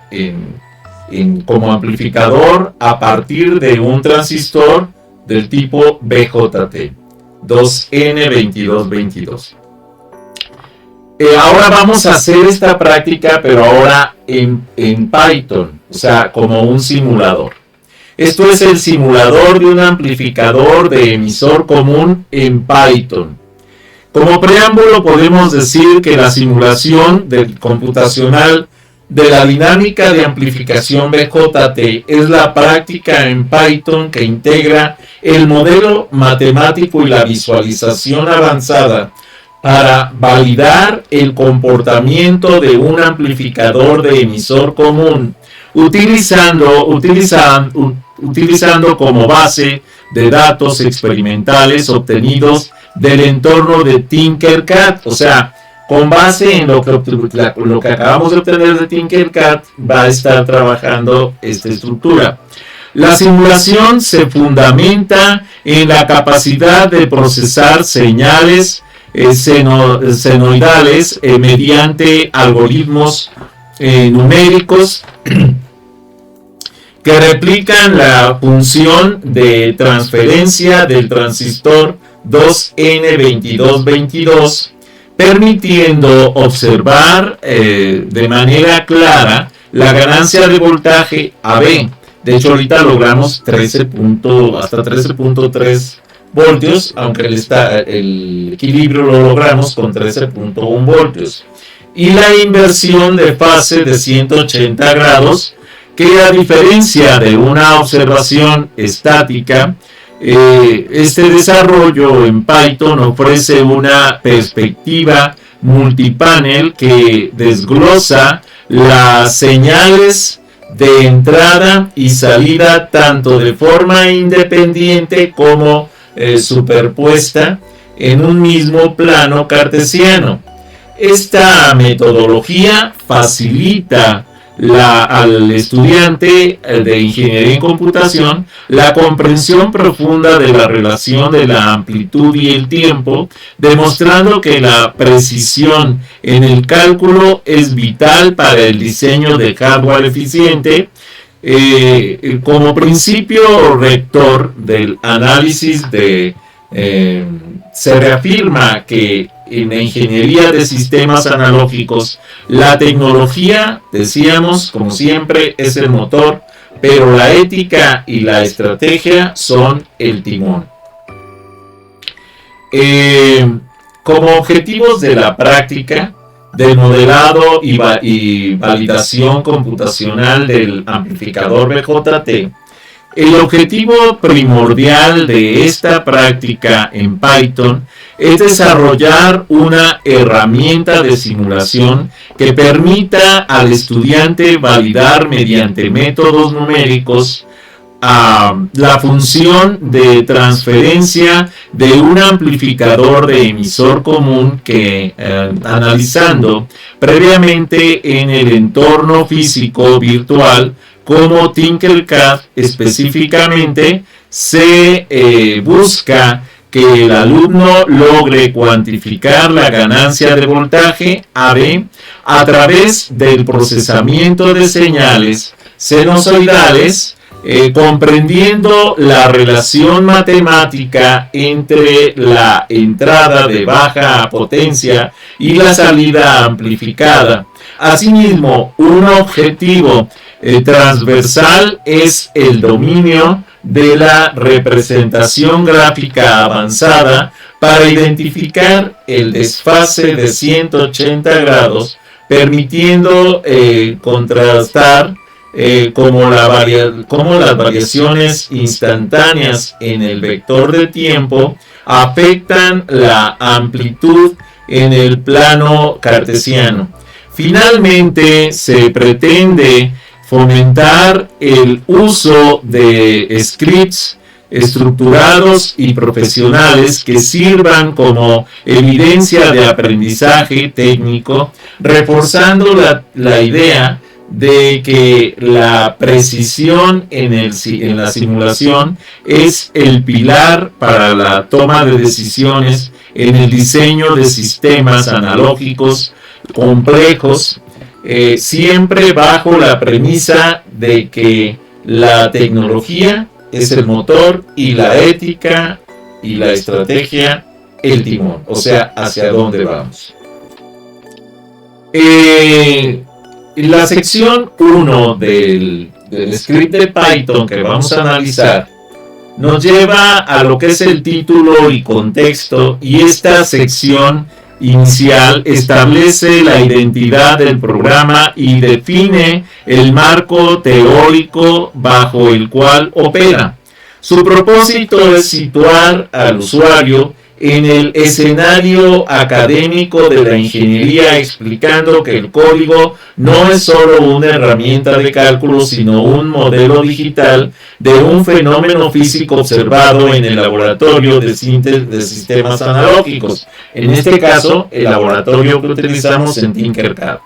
como amplificador a partir de un transistor del tipo BJT 2N2222. Ahora vamos a hacer esta práctica, pero ahora en Python, o sea, como un simulador. Esto es el simulador de un amplificador de emisor común en Python. Como preámbulo podemos decir que la simulación computacional de la dinámica de amplificación BJT es la práctica en Python que integra el modelo matemático y la visualización avanzada para validar el comportamiento de un amplificador de emisor común, utilizando como base de datos experimentales obtenidos del entorno de Tinkercad. O sea, con base en lo que acabamos de obtener de Tinkercad, va a estar trabajando esta estructura. La simulación se fundamenta en la capacidad de procesar señales senoidales mediante algoritmos numéricos que replican la función de transferencia del transistor 2N2222, permitiendo observar de manera clara la ganancia de voltaje AB. De hecho, ahorita logramos hasta 13.3 voltios, aunque el equilibrio lo logramos con 13.1 voltios. Y la inversión de fase de 180 grados, que a diferencia de una observación estática, este desarrollo en Python ofrece una perspectiva multipanel que desglosa las señales de entrada y salida tanto de forma independiente como superpuesta en un mismo plano cartesiano. Esta metodología facilita al estudiante de ingeniería en computación la comprensión profunda de la relación de la amplitud y el tiempo, demostrando que la precisión en el cálculo es vital para el diseño de hardware eficiente. Como principio rector del análisis se reafirma que en la ingeniería de sistemas analógicos la tecnología, decíamos, como siempre, es el motor, pero la ética y la estrategia son el timón. Como objetivos de la práctica del modelado y validación computacional del amplificador BJT, el objetivo primordial de esta práctica en Python es desarrollar una herramienta de simulación que permita al estudiante validar mediante métodos numéricos la función de transferencia de un amplificador de emisor común que, analizando previamente en el entorno físico virtual como Tinkercad específicamente, se busca que el alumno logre cuantificar la ganancia de voltaje AB a través del procesamiento de señales sinusoidales, comprendiendo la relación matemática entre la entrada de baja potencia y la salida amplificada. Asimismo, un objetivo transversal es el dominio de la representación gráfica avanzada para identificar el desfase de 180 grados, permitiendo contrastar cómo las variaciones instantáneas en el vector de tiempo afectan la amplitud en el plano cartesiano. Finalmente, se pretende fomentar el uso de scripts estructurados y profesionales que sirvan como evidencia de aprendizaje técnico, reforzando la idea de que la precisión en la simulación es el pilar para la toma de decisiones en el diseño de sistemas analógicos complejos, siempre bajo la premisa de que la tecnología es el motor y la ética y la estrategia el timón, o sea, hacia dónde vamos. La sección 1 del script de Python que vamos a analizar nos lleva a lo que es el título y contexto, y esta sección inicial establece la identidad del programa y define el marco teórico bajo el cual opera. Su propósito es situar al usuario en el escenario académico de la ingeniería, explicando que el código no es solo una herramienta de cálculo, sino un modelo digital de un fenómeno físico observado en el laboratorio de sistemas analógicos. En este caso, el laboratorio que utilizamos en Tinkercad.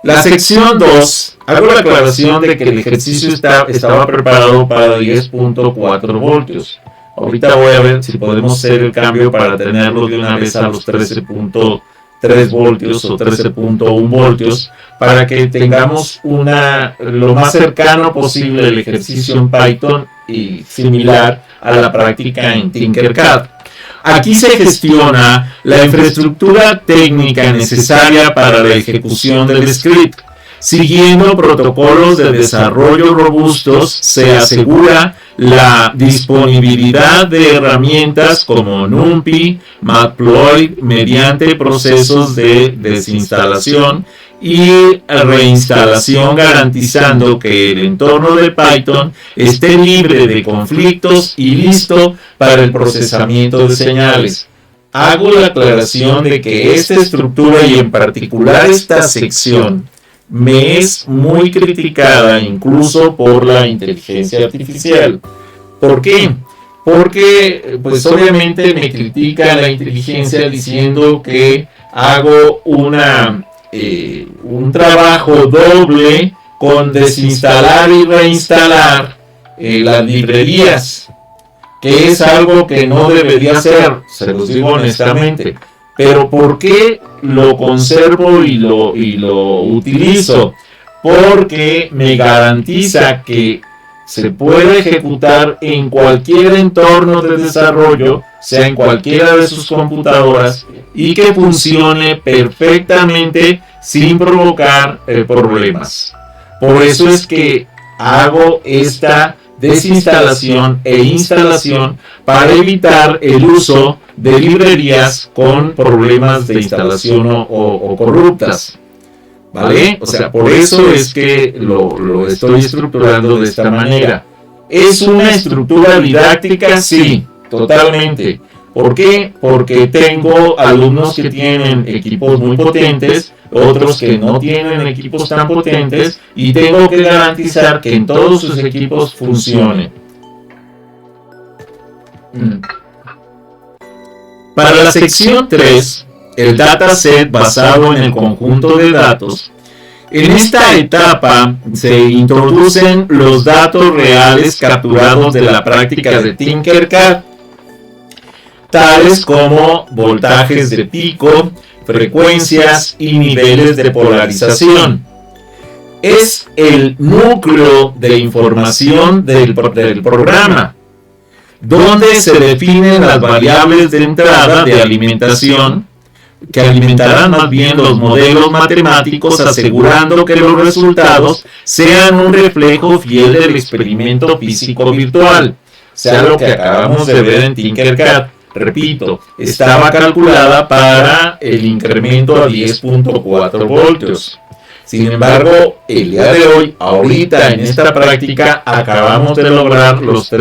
La sección 2, hago la aclaración de que el ejercicio estaba preparado para 10.4 voltios. Ahorita voy a ver si podemos hacer el cambio para tenerlo de una vez a los 13.3 voltios o 13.1 voltios, para que tengamos lo más cercano posible el ejercicio en Python y similar a la práctica en Tinkercad. Aquí se gestiona la infraestructura técnica necesaria para la ejecución del script. Siguiendo protocolos de desarrollo robustos, se asegura la disponibilidad de herramientas como NumPy, Matplotlib mediante procesos de desinstalación y reinstalación, garantizando que el entorno de Python esté libre de conflictos y listo para el procesamiento de señales. Hago la aclaración de que esta estructura y en particular esta sección me es muy criticada incluso por la inteligencia artificial. ¿Por qué? Porque pues obviamente me critica la inteligencia diciendo que hago un trabajo doble con desinstalar y reinstalar las librerías, que es algo que no debería hacer, se los digo honestamente. Pero ¿por qué lo conservo y lo utilizo? Porque me garantiza que se puede ejecutar en cualquier entorno de desarrollo, sea en cualquiera de sus computadoras, y que funcione perfectamente sin provocar problemas. Por eso es que hago esta desinstalación e instalación para evitar el uso de librerías con problemas de instalación o corruptas, ¿vale? O sea, por eso es que lo estoy estructurando de esta manera. ¿Es una estructura didáctica? Sí, totalmente. ¿Por qué? Porque tengo alumnos que tienen equipos muy potentes, otros que no tienen equipos tan potentes, y tengo que garantizar que en todos sus equipos funcione. Para la sección 3, el dataset basado en el conjunto de datos, en esta etapa se introducen los datos reales capturados de la práctica de Tinkercad, tales como voltajes de pico, frecuencias y niveles de polarización. Es el núcleo de información del programa, donde se definen las variables de entrada de alimentación, que alimentarán más bien los modelos matemáticos, asegurando que los resultados sean un reflejo fiel del experimento físico virtual, sea lo que acabamos de ver en Tinkercad. Repito, estaba calculada para el incremento a 10.4 voltios. Sin embargo, el día de hoy, ahorita en esta práctica, acabamos de lograr los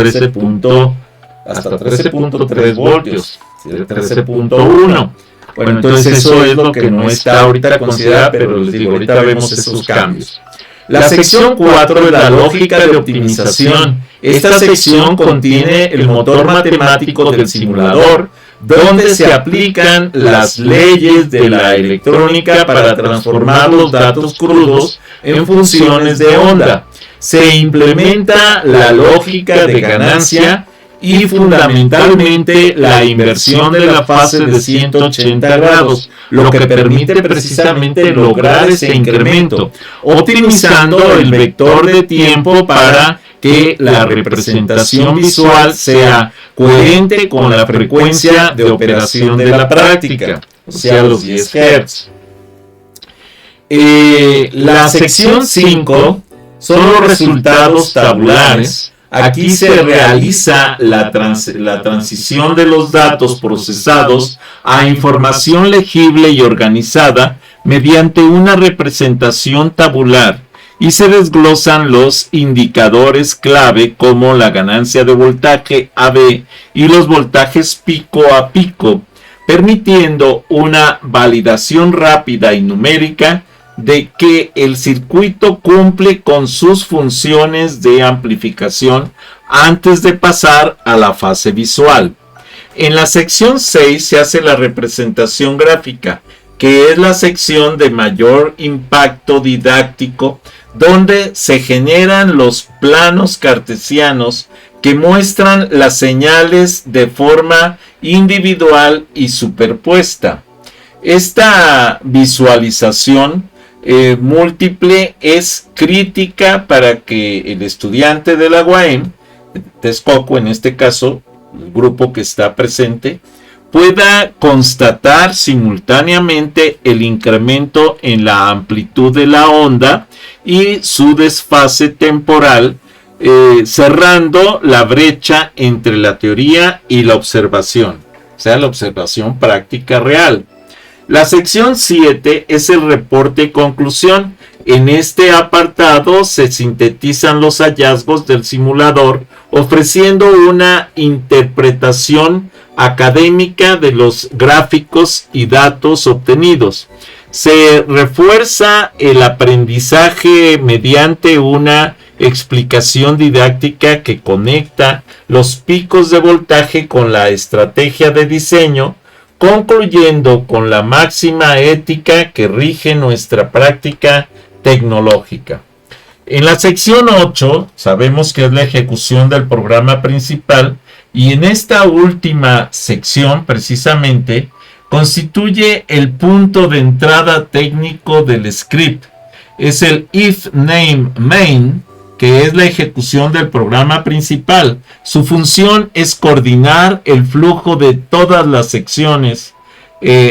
hasta 13.3 voltios, 13.1. Bueno, entonces eso es lo que no está ahorita considerado, pero les digo, ahorita vemos esos cambios. La sección 4 es la lógica de optimización. Esta sección contiene el motor matemático del simulador, donde se aplican las leyes de la electrónica para transformar los datos crudos en funciones de onda. Se implementa la lógica de ganancia y fundamentalmente la inversión de la fase de 180 grados, lo que permite precisamente lograr ese incremento, optimizando el vector de tiempo para que la representación visual sea coherente con la frecuencia de operación de la práctica, o sea, los 10 Hz. La sección 5 son los resultados tabulares. Aquí se realiza la transición de los datos procesados a información legible y organizada mediante una representación tabular y se desglosan los indicadores clave como la ganancia de voltaje AB y los voltajes pico a pico, permitiendo una validación rápida y numérica de que el circuito cumple con sus funciones de amplificación antes de pasar a la fase visual. En la sección 6 se hace la representación gráfica, que es la sección de mayor impacto didáctico, donde se generan los planos cartesianos que muestran las señales de forma individual y superpuesta. Esta visualización múltiple es crítica para que el estudiante de la UAM, Texcoco en este caso, el grupo que está presente, pueda constatar simultáneamente el incremento en la amplitud de la onda y su desfase temporal, cerrando la brecha entre la teoría y la observación, o sea, la observación práctica real. La sección 7 es el reporte y conclusión. En este apartado se sintetizan los hallazgos del simulador, ofreciendo una interpretación académica de los gráficos y datos obtenidos. Se refuerza el aprendizaje mediante una explicación didáctica que conecta los picos de voltaje con la estrategia de diseño, concluyendo con la máxima ética que rige nuestra práctica tecnológica. En la sección 8 sabemos que es la ejecución del programa principal, y en esta última sección precisamente constituye el punto de entrada técnico del script. Es el if name main, que es la ejecución del programa principal. Su función es coordinar el flujo de todas las secciones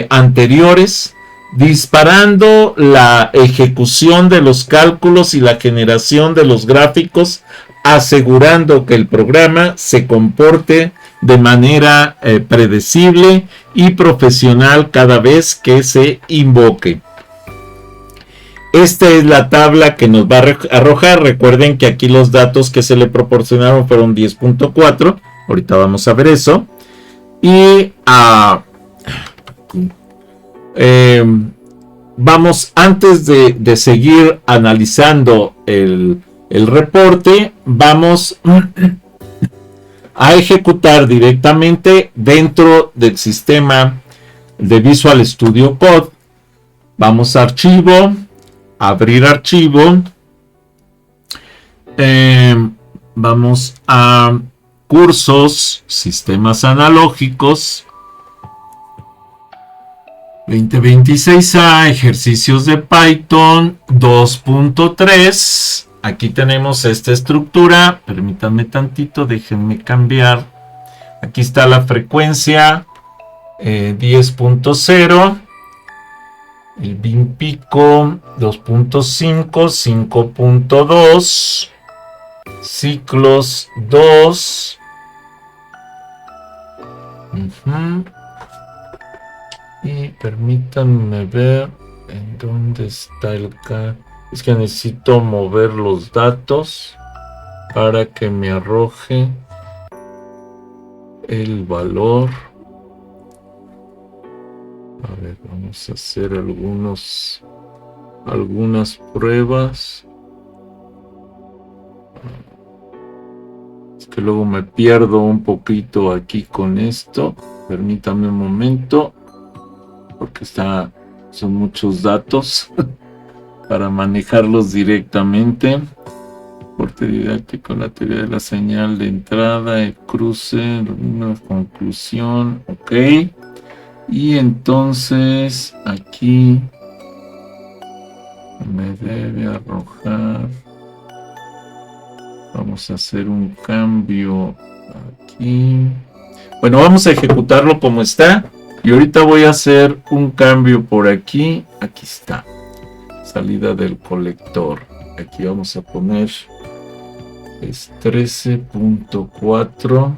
anteriores, disparando la ejecución de los cálculos y la generación de los gráficos, asegurando que el programa se comporte de manera predecible y profesional cada vez que se invoque. Esta es la tabla que nos va a arrojar. Recuerden que aquí los datos que se le proporcionaron fueron 10.4. Ahorita vamos a ver eso. Y vamos, antes de seguir analizando el reporte, vamos a ejecutar directamente dentro del sistema de Visual Studio Code. Vamos a archivo. Abrir archivo, vamos a cursos, sistemas analógicos, 2026A, ejercicios de Python 2.3. Aquí tenemos esta estructura. Permítanme tantito, déjenme cambiar. Aquí está la frecuencia 10.0. El bin pico 2.5, 5.2, ciclos 2. Y permítanme ver en dónde está el K. Es que necesito mover los datos para que me arroje el valor. A ver, vamos a hacer algunas pruebas. Es que luego me pierdo un poquito aquí con esto. Permítame un momento, porque son muchos datos para manejarlos directamente. Reporte didáctico, la teoría de la señal de entrada, el cruce, una conclusión, ok. Y entonces aquí me debe arrojar. Vamos a hacer un cambio aquí. Bueno, vamos a ejecutarlo como está. Y ahorita voy a hacer un cambio por aquí. Aquí está. salida del colector. Aquí vamos a poner es 13.4,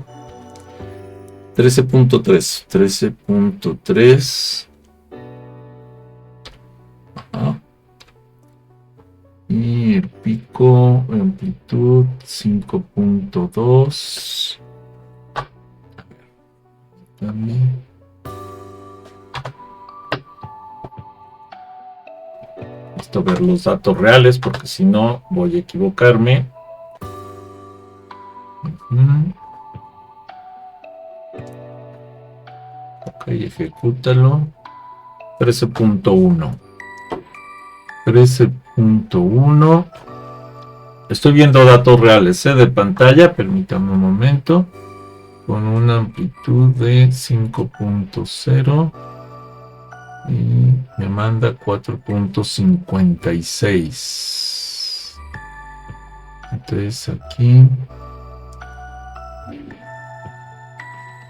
13.3. Ajá. Y el pico, amplitud 5.2. También. Necesito ver los datos reales porque si no voy a equivocarme. Ok, ejecútalo. 13.1. 13.1. Estoy viendo datos reales de pantalla. Permítame un momento. Con una amplitud de 5.0. Y me manda 4.56. Entonces aquí.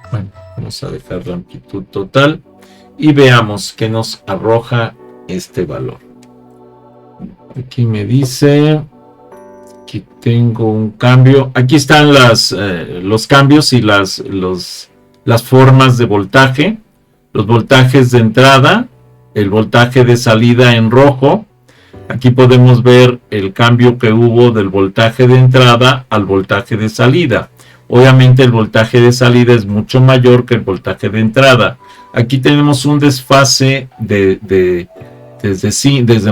Bueno, vamos a dejar la amplitud total. Y veamos qué nos arroja este valor. Aquí me dice que tengo un cambio. Aquí están los cambios y las formas de voltaje. Los voltajes de entrada, el voltaje de salida en rojo. Aquí podemos ver el cambio que hubo del voltaje de entrada al voltaje de salida. Obviamente el voltaje de salida es mucho mayor que el voltaje de entrada. Aquí tenemos un desfase desde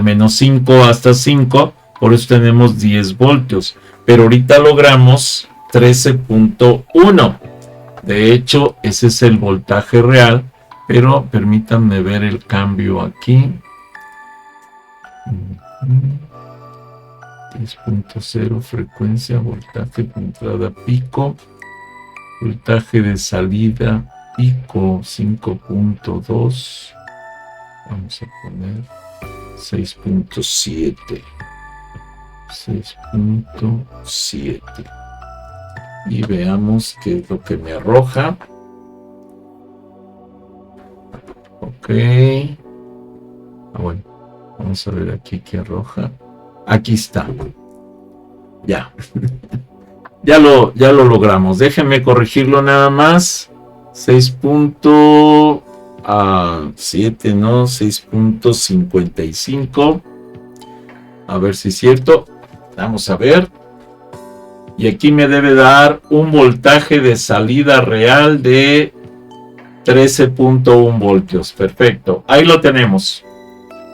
menos 5 hasta 5, por eso tenemos 10 voltios. Pero ahorita logramos 13.1. De hecho, ese es el voltaje real, pero permítanme ver el cambio aquí. 3.0, frecuencia, voltaje de entrada pico, voltaje de salida pico 5.2, vamos a poner 6.7, 6.7 y veamos qué es lo que me arroja. Ok, bueno, vamos a ver aquí qué arroja. Aquí está. Ya. ya lo logramos. Déjenme corregirlo nada más. 6.7, ¿no? 6.55. A ver si es cierto. Vamos a ver. Y aquí me debe dar un voltaje de salida real de 13.1 voltios. Perfecto. Ahí lo tenemos.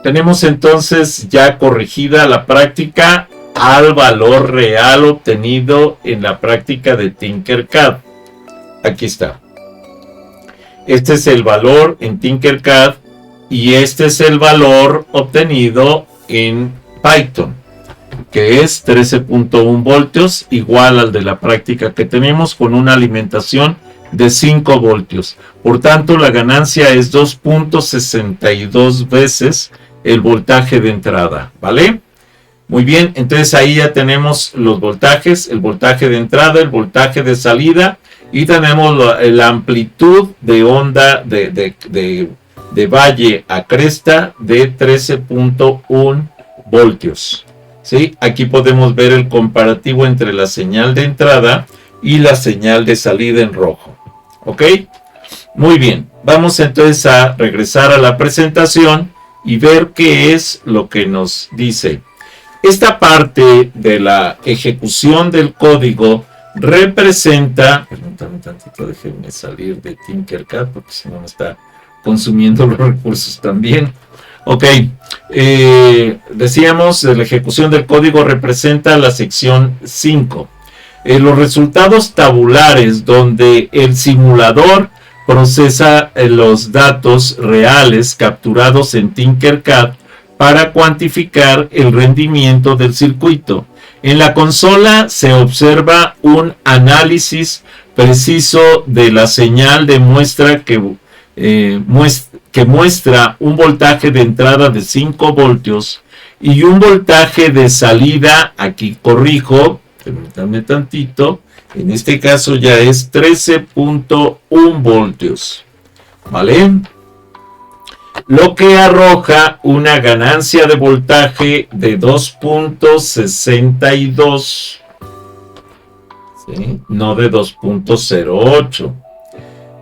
Tenemos entonces ya corregida la práctica al valor real obtenido en la práctica de Tinkercad. Aquí está. Este es el valor en Tinkercad y este es el valor obtenido en Python, que es 13.1 voltios, igual al de la práctica que tenemos con una alimentación de 5 voltios. Por tanto, la ganancia es 2.62 veces el voltaje de entrada, ¿vale? Muy bien, entonces ahí ya tenemos los voltajes, el voltaje de entrada, el voltaje de salida y tenemos la amplitud de onda de valle a cresta de 13.1 voltios. ¿Sí? Aquí podemos ver el comparativo entre la señal de entrada y la señal de salida en rojo. ¿Ok? Muy bien, vamos entonces a regresar a la presentación y ver qué es lo que nos dice. Esta parte de la ejecución del código representa... Permítanme tantito, déjenme salir de Tinkercad porque si no me está consumiendo los recursos también. Ok, decíamos, la ejecución del código representa la sección 5. Los resultados tabulares donde el simulador procesa los datos reales capturados en Tinkercad para cuantificar el rendimiento del circuito. En la consola se observa un análisis preciso de la señal de muestra que muestra un voltaje de entrada de 5 voltios y un voltaje de salida, aquí corrijo, permítanme tantito, en este caso ya es 13.1 voltios, ¿vale? lo que arroja una ganancia de voltaje de 2.62, ¿sí? No de 2.08.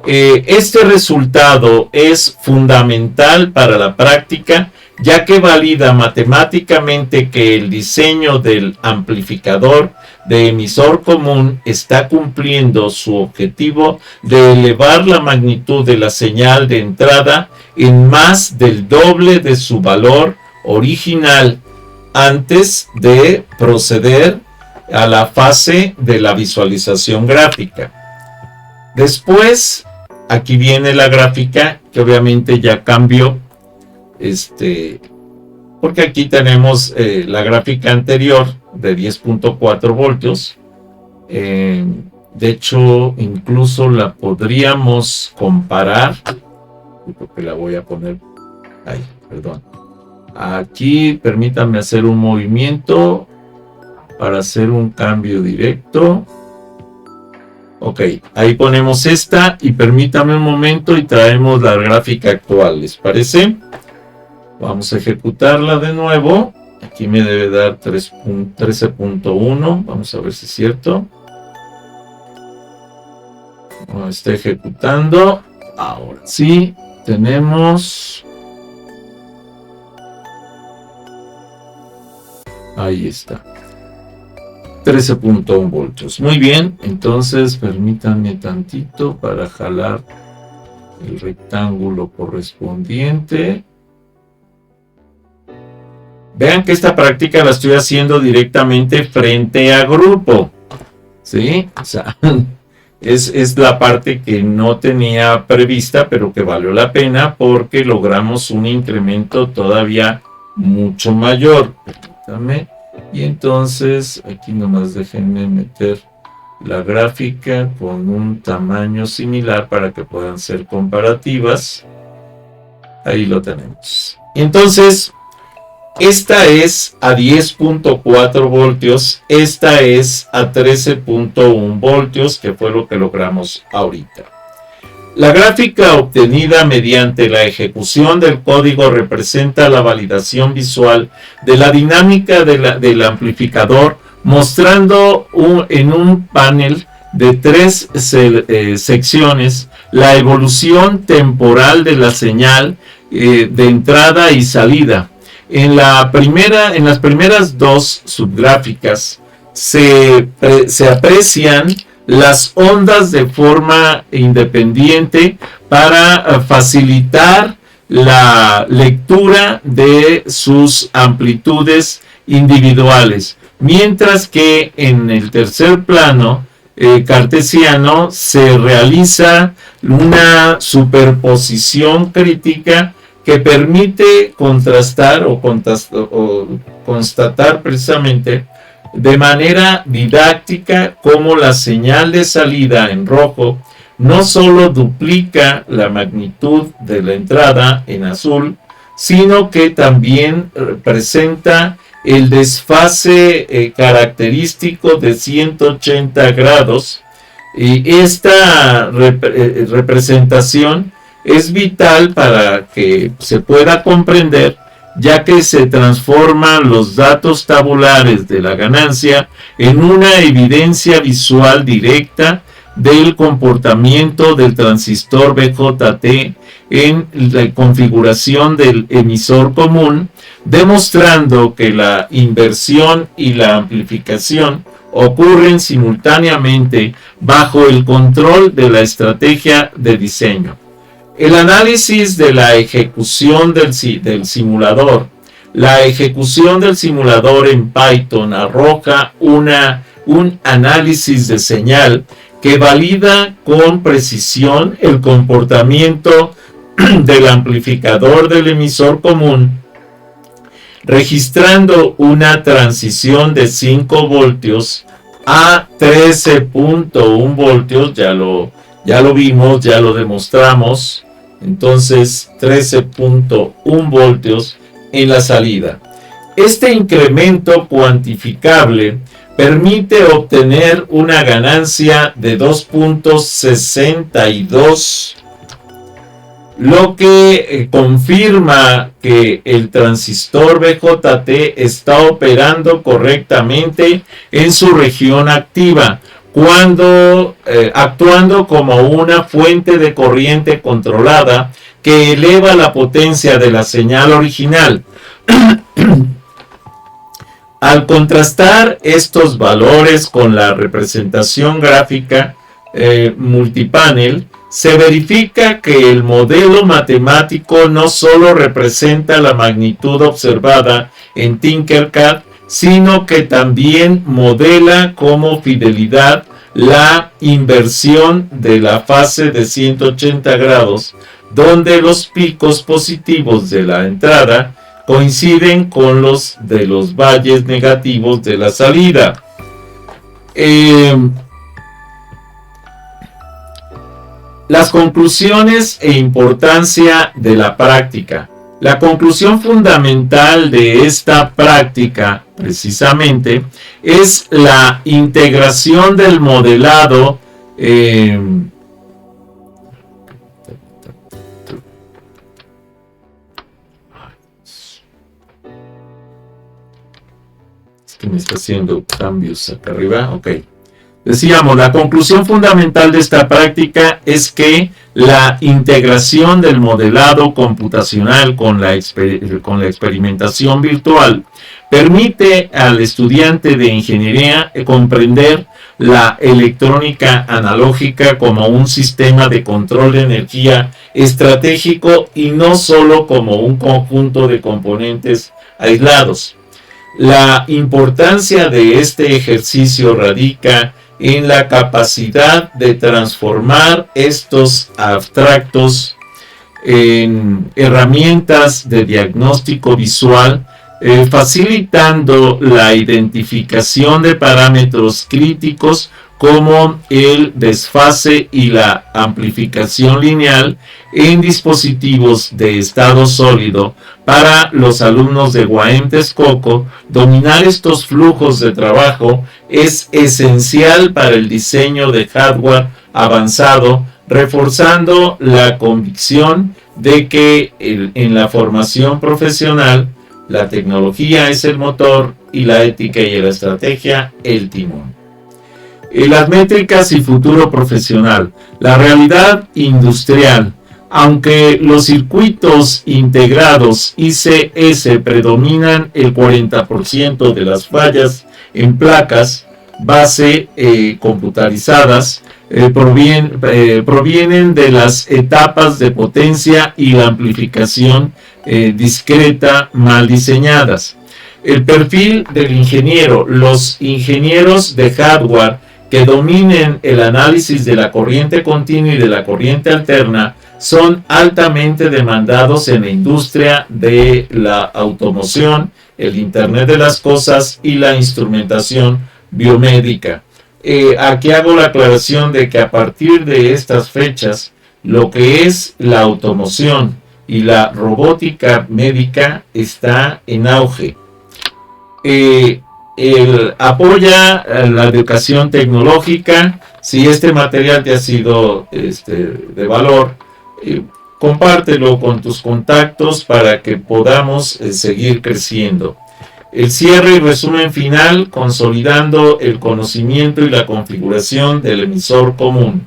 Este resultado es fundamental para la práctica, ya que valida matemáticamente que el diseño del amplificador de emisor común está cumpliendo su objetivo de elevar la magnitud de la señal de entrada en más del doble de su valor original antes de proceder a la fase de la visualización gráfica. Después, aquí viene la gráfica, que obviamente ya cambió, porque aquí tenemos la gráfica anterior de 10.4 voltios. De hecho, incluso la podríamos comparar. Creo que la voy a poner ahí, perdón. Aquí, permítanme hacer un movimiento para hacer un cambio directo. Ok, ahí ponemos esta y permítame un momento y traemos la gráfica actual, ¿les parece? Vamos a ejecutarla de nuevo. Aquí me debe dar 13.1. Vamos a ver si es cierto. Está ejecutando. Ahora sí, tenemos... Ahí está. 13.1 voltios. Muy bien, entonces permítanme tantito para jalar el rectángulo correspondiente. Vean que esta práctica la estoy haciendo directamente frente a grupo, ¿sí? O sea, es la parte que no tenía prevista, pero que valió la pena porque logramos un incremento todavía mucho mayor. Permítanme. Y entonces, aquí nomás déjenme meter la gráfica con un tamaño similar para que puedan ser comparativas. Ahí lo tenemos. Entonces, esta es a 10.4 voltios, esta es a 13.1 voltios, que fue lo que logramos ahorita. La gráfica obtenida mediante la ejecución del código representa la validación visual de la dinámica del amplificador, mostrando en un panel de 3 secciones la evolución temporal de la señal de entrada y salida. En las primeras dos subgráficas se aprecian las ondas de forma independiente para facilitar la lectura de sus amplitudes individuales, mientras que en el tercer plano cartesiano se realiza una superposición crítica que permite contrastar o constatar precisamente de manera didáctica cómo la señal de salida en rojo no solo duplica la magnitud de la entrada en azul, sino que también presenta el desfase característico de 180 grados. Y esta representación es vital para que se pueda comprender, ya que se transforman los datos tabulares de la ganancia en una evidencia visual directa del comportamiento del transistor BJT en la configuración del emisor común, demostrando que la inversión y la amplificación ocurren simultáneamente bajo el control de la estrategia de diseño. El análisis de la ejecución del simulador. La ejecución del simulador en Python arroja un análisis de señal que valida con precisión el comportamiento del amplificador del emisor común, registrando una transición de 5 voltios a 13.1 voltios. Ya lo vimos, ya lo demostramos. Entonces 13.1 voltios en la salida. Este incremento cuantificable permite obtener una ganancia de 2.62, lo que confirma que el transistor BJT está operando correctamente en su región activa, cuando actuando como una fuente de corriente controlada que eleva la potencia de la señal original. Al contrastar estos valores con la representación gráfica multipanel, se verifica que el modelo matemático no solo representa la magnitud observada en Tinkercad, sino que también modela como fidelidad la inversión de la fase de 180 grados, donde los picos positivos de la entrada coinciden con los de los valles negativos de la salida. Las conclusiones e importancia de la práctica. La conclusión fundamental de esta práctica, precisamente, es la integración del modelado es que me está haciendo cambios acá arriba. Ok. Decíamos, la conclusión fundamental de esta práctica es que la integración del modelado computacional con la experimentación virtual permite al estudiante de ingeniería comprender la electrónica analógica como un sistema de control de energía estratégico y no solo como un conjunto de componentes aislados. La importancia de este ejercicio radica en la capacidad de transformar estos abstractos en herramientas de diagnóstico visual, facilitando la identificación de parámetros críticos como el desfase y la amplificación lineal en dispositivos de estado sólido. Para los alumnos de Guaem Texcoco, dominar estos flujos de trabajo es esencial para el diseño de hardware avanzado, reforzando la convicción de que en la formación profesional la tecnología es el motor y la ética y la estrategia el timón. Las métricas y futuro profesional. La realidad industrial. Aunque los circuitos integrados ICS predominan el 40% de las fallas en placas base computarizadas, provienen de las etapas de potencia y la amplificación discreta mal diseñadas. El perfil del ingeniero. Los ingenieros de hardware que dominen el análisis de la corriente continua y de la corriente alterna son altamente demandados en la industria de la automoción, el Internet de las Cosas y la instrumentación biomédica. Aquí hago la aclaración de que a partir de estas fechas, lo que es la automoción y la robótica médica está en auge. Apoya la educación tecnológica. Si este material te ha sido de valor, compártelo con tus contactos para que podamos seguir creciendo. El cierre y resumen final, consolidando el conocimiento y la configuración del emisor común.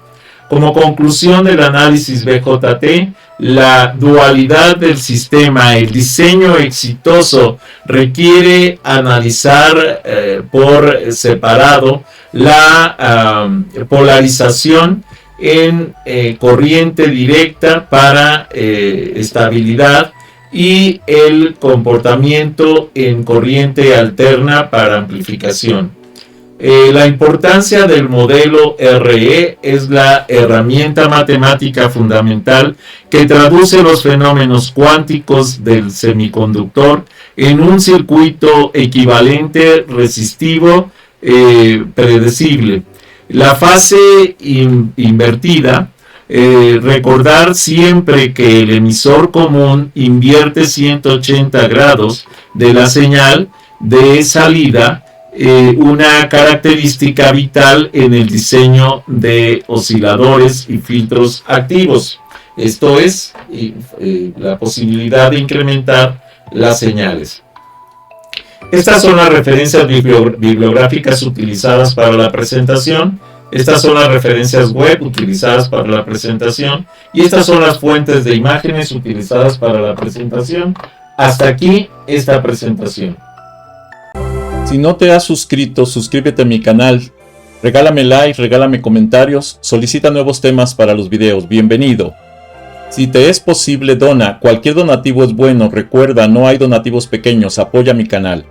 Como conclusión del análisis BJT, la dualidad del sistema, el diseño exitoso requiere analizar por separado la polarización en corriente directa para estabilidad y el comportamiento en corriente alterna para amplificación. La importancia del modelo RE es la herramienta matemática fundamental que traduce los fenómenos cuánticos del semiconductor en un circuito equivalente, resistivo, predecible. La fase invertida, recordar siempre que el emisor común invierte 180 grados de la señal de salida, una característica vital en el diseño de osciladores y filtros activos. Esto es la posibilidad de incrementar las señales. Estas son las referencias bibliográficas utilizadas para la presentación. Estas son las referencias web utilizadas para la presentación. Y estas son las fuentes de imágenes utilizadas para la presentación. Hasta aquí esta presentación.
Si no te has suscrito, suscríbete a mi canal. Regálame like, regálame comentarios, solicita nuevos temas para los videos. Bienvenido. Si te es posible, dona. Cualquier donativo es bueno. Recuerda, no hay donativos pequeños. Apoya mi canal.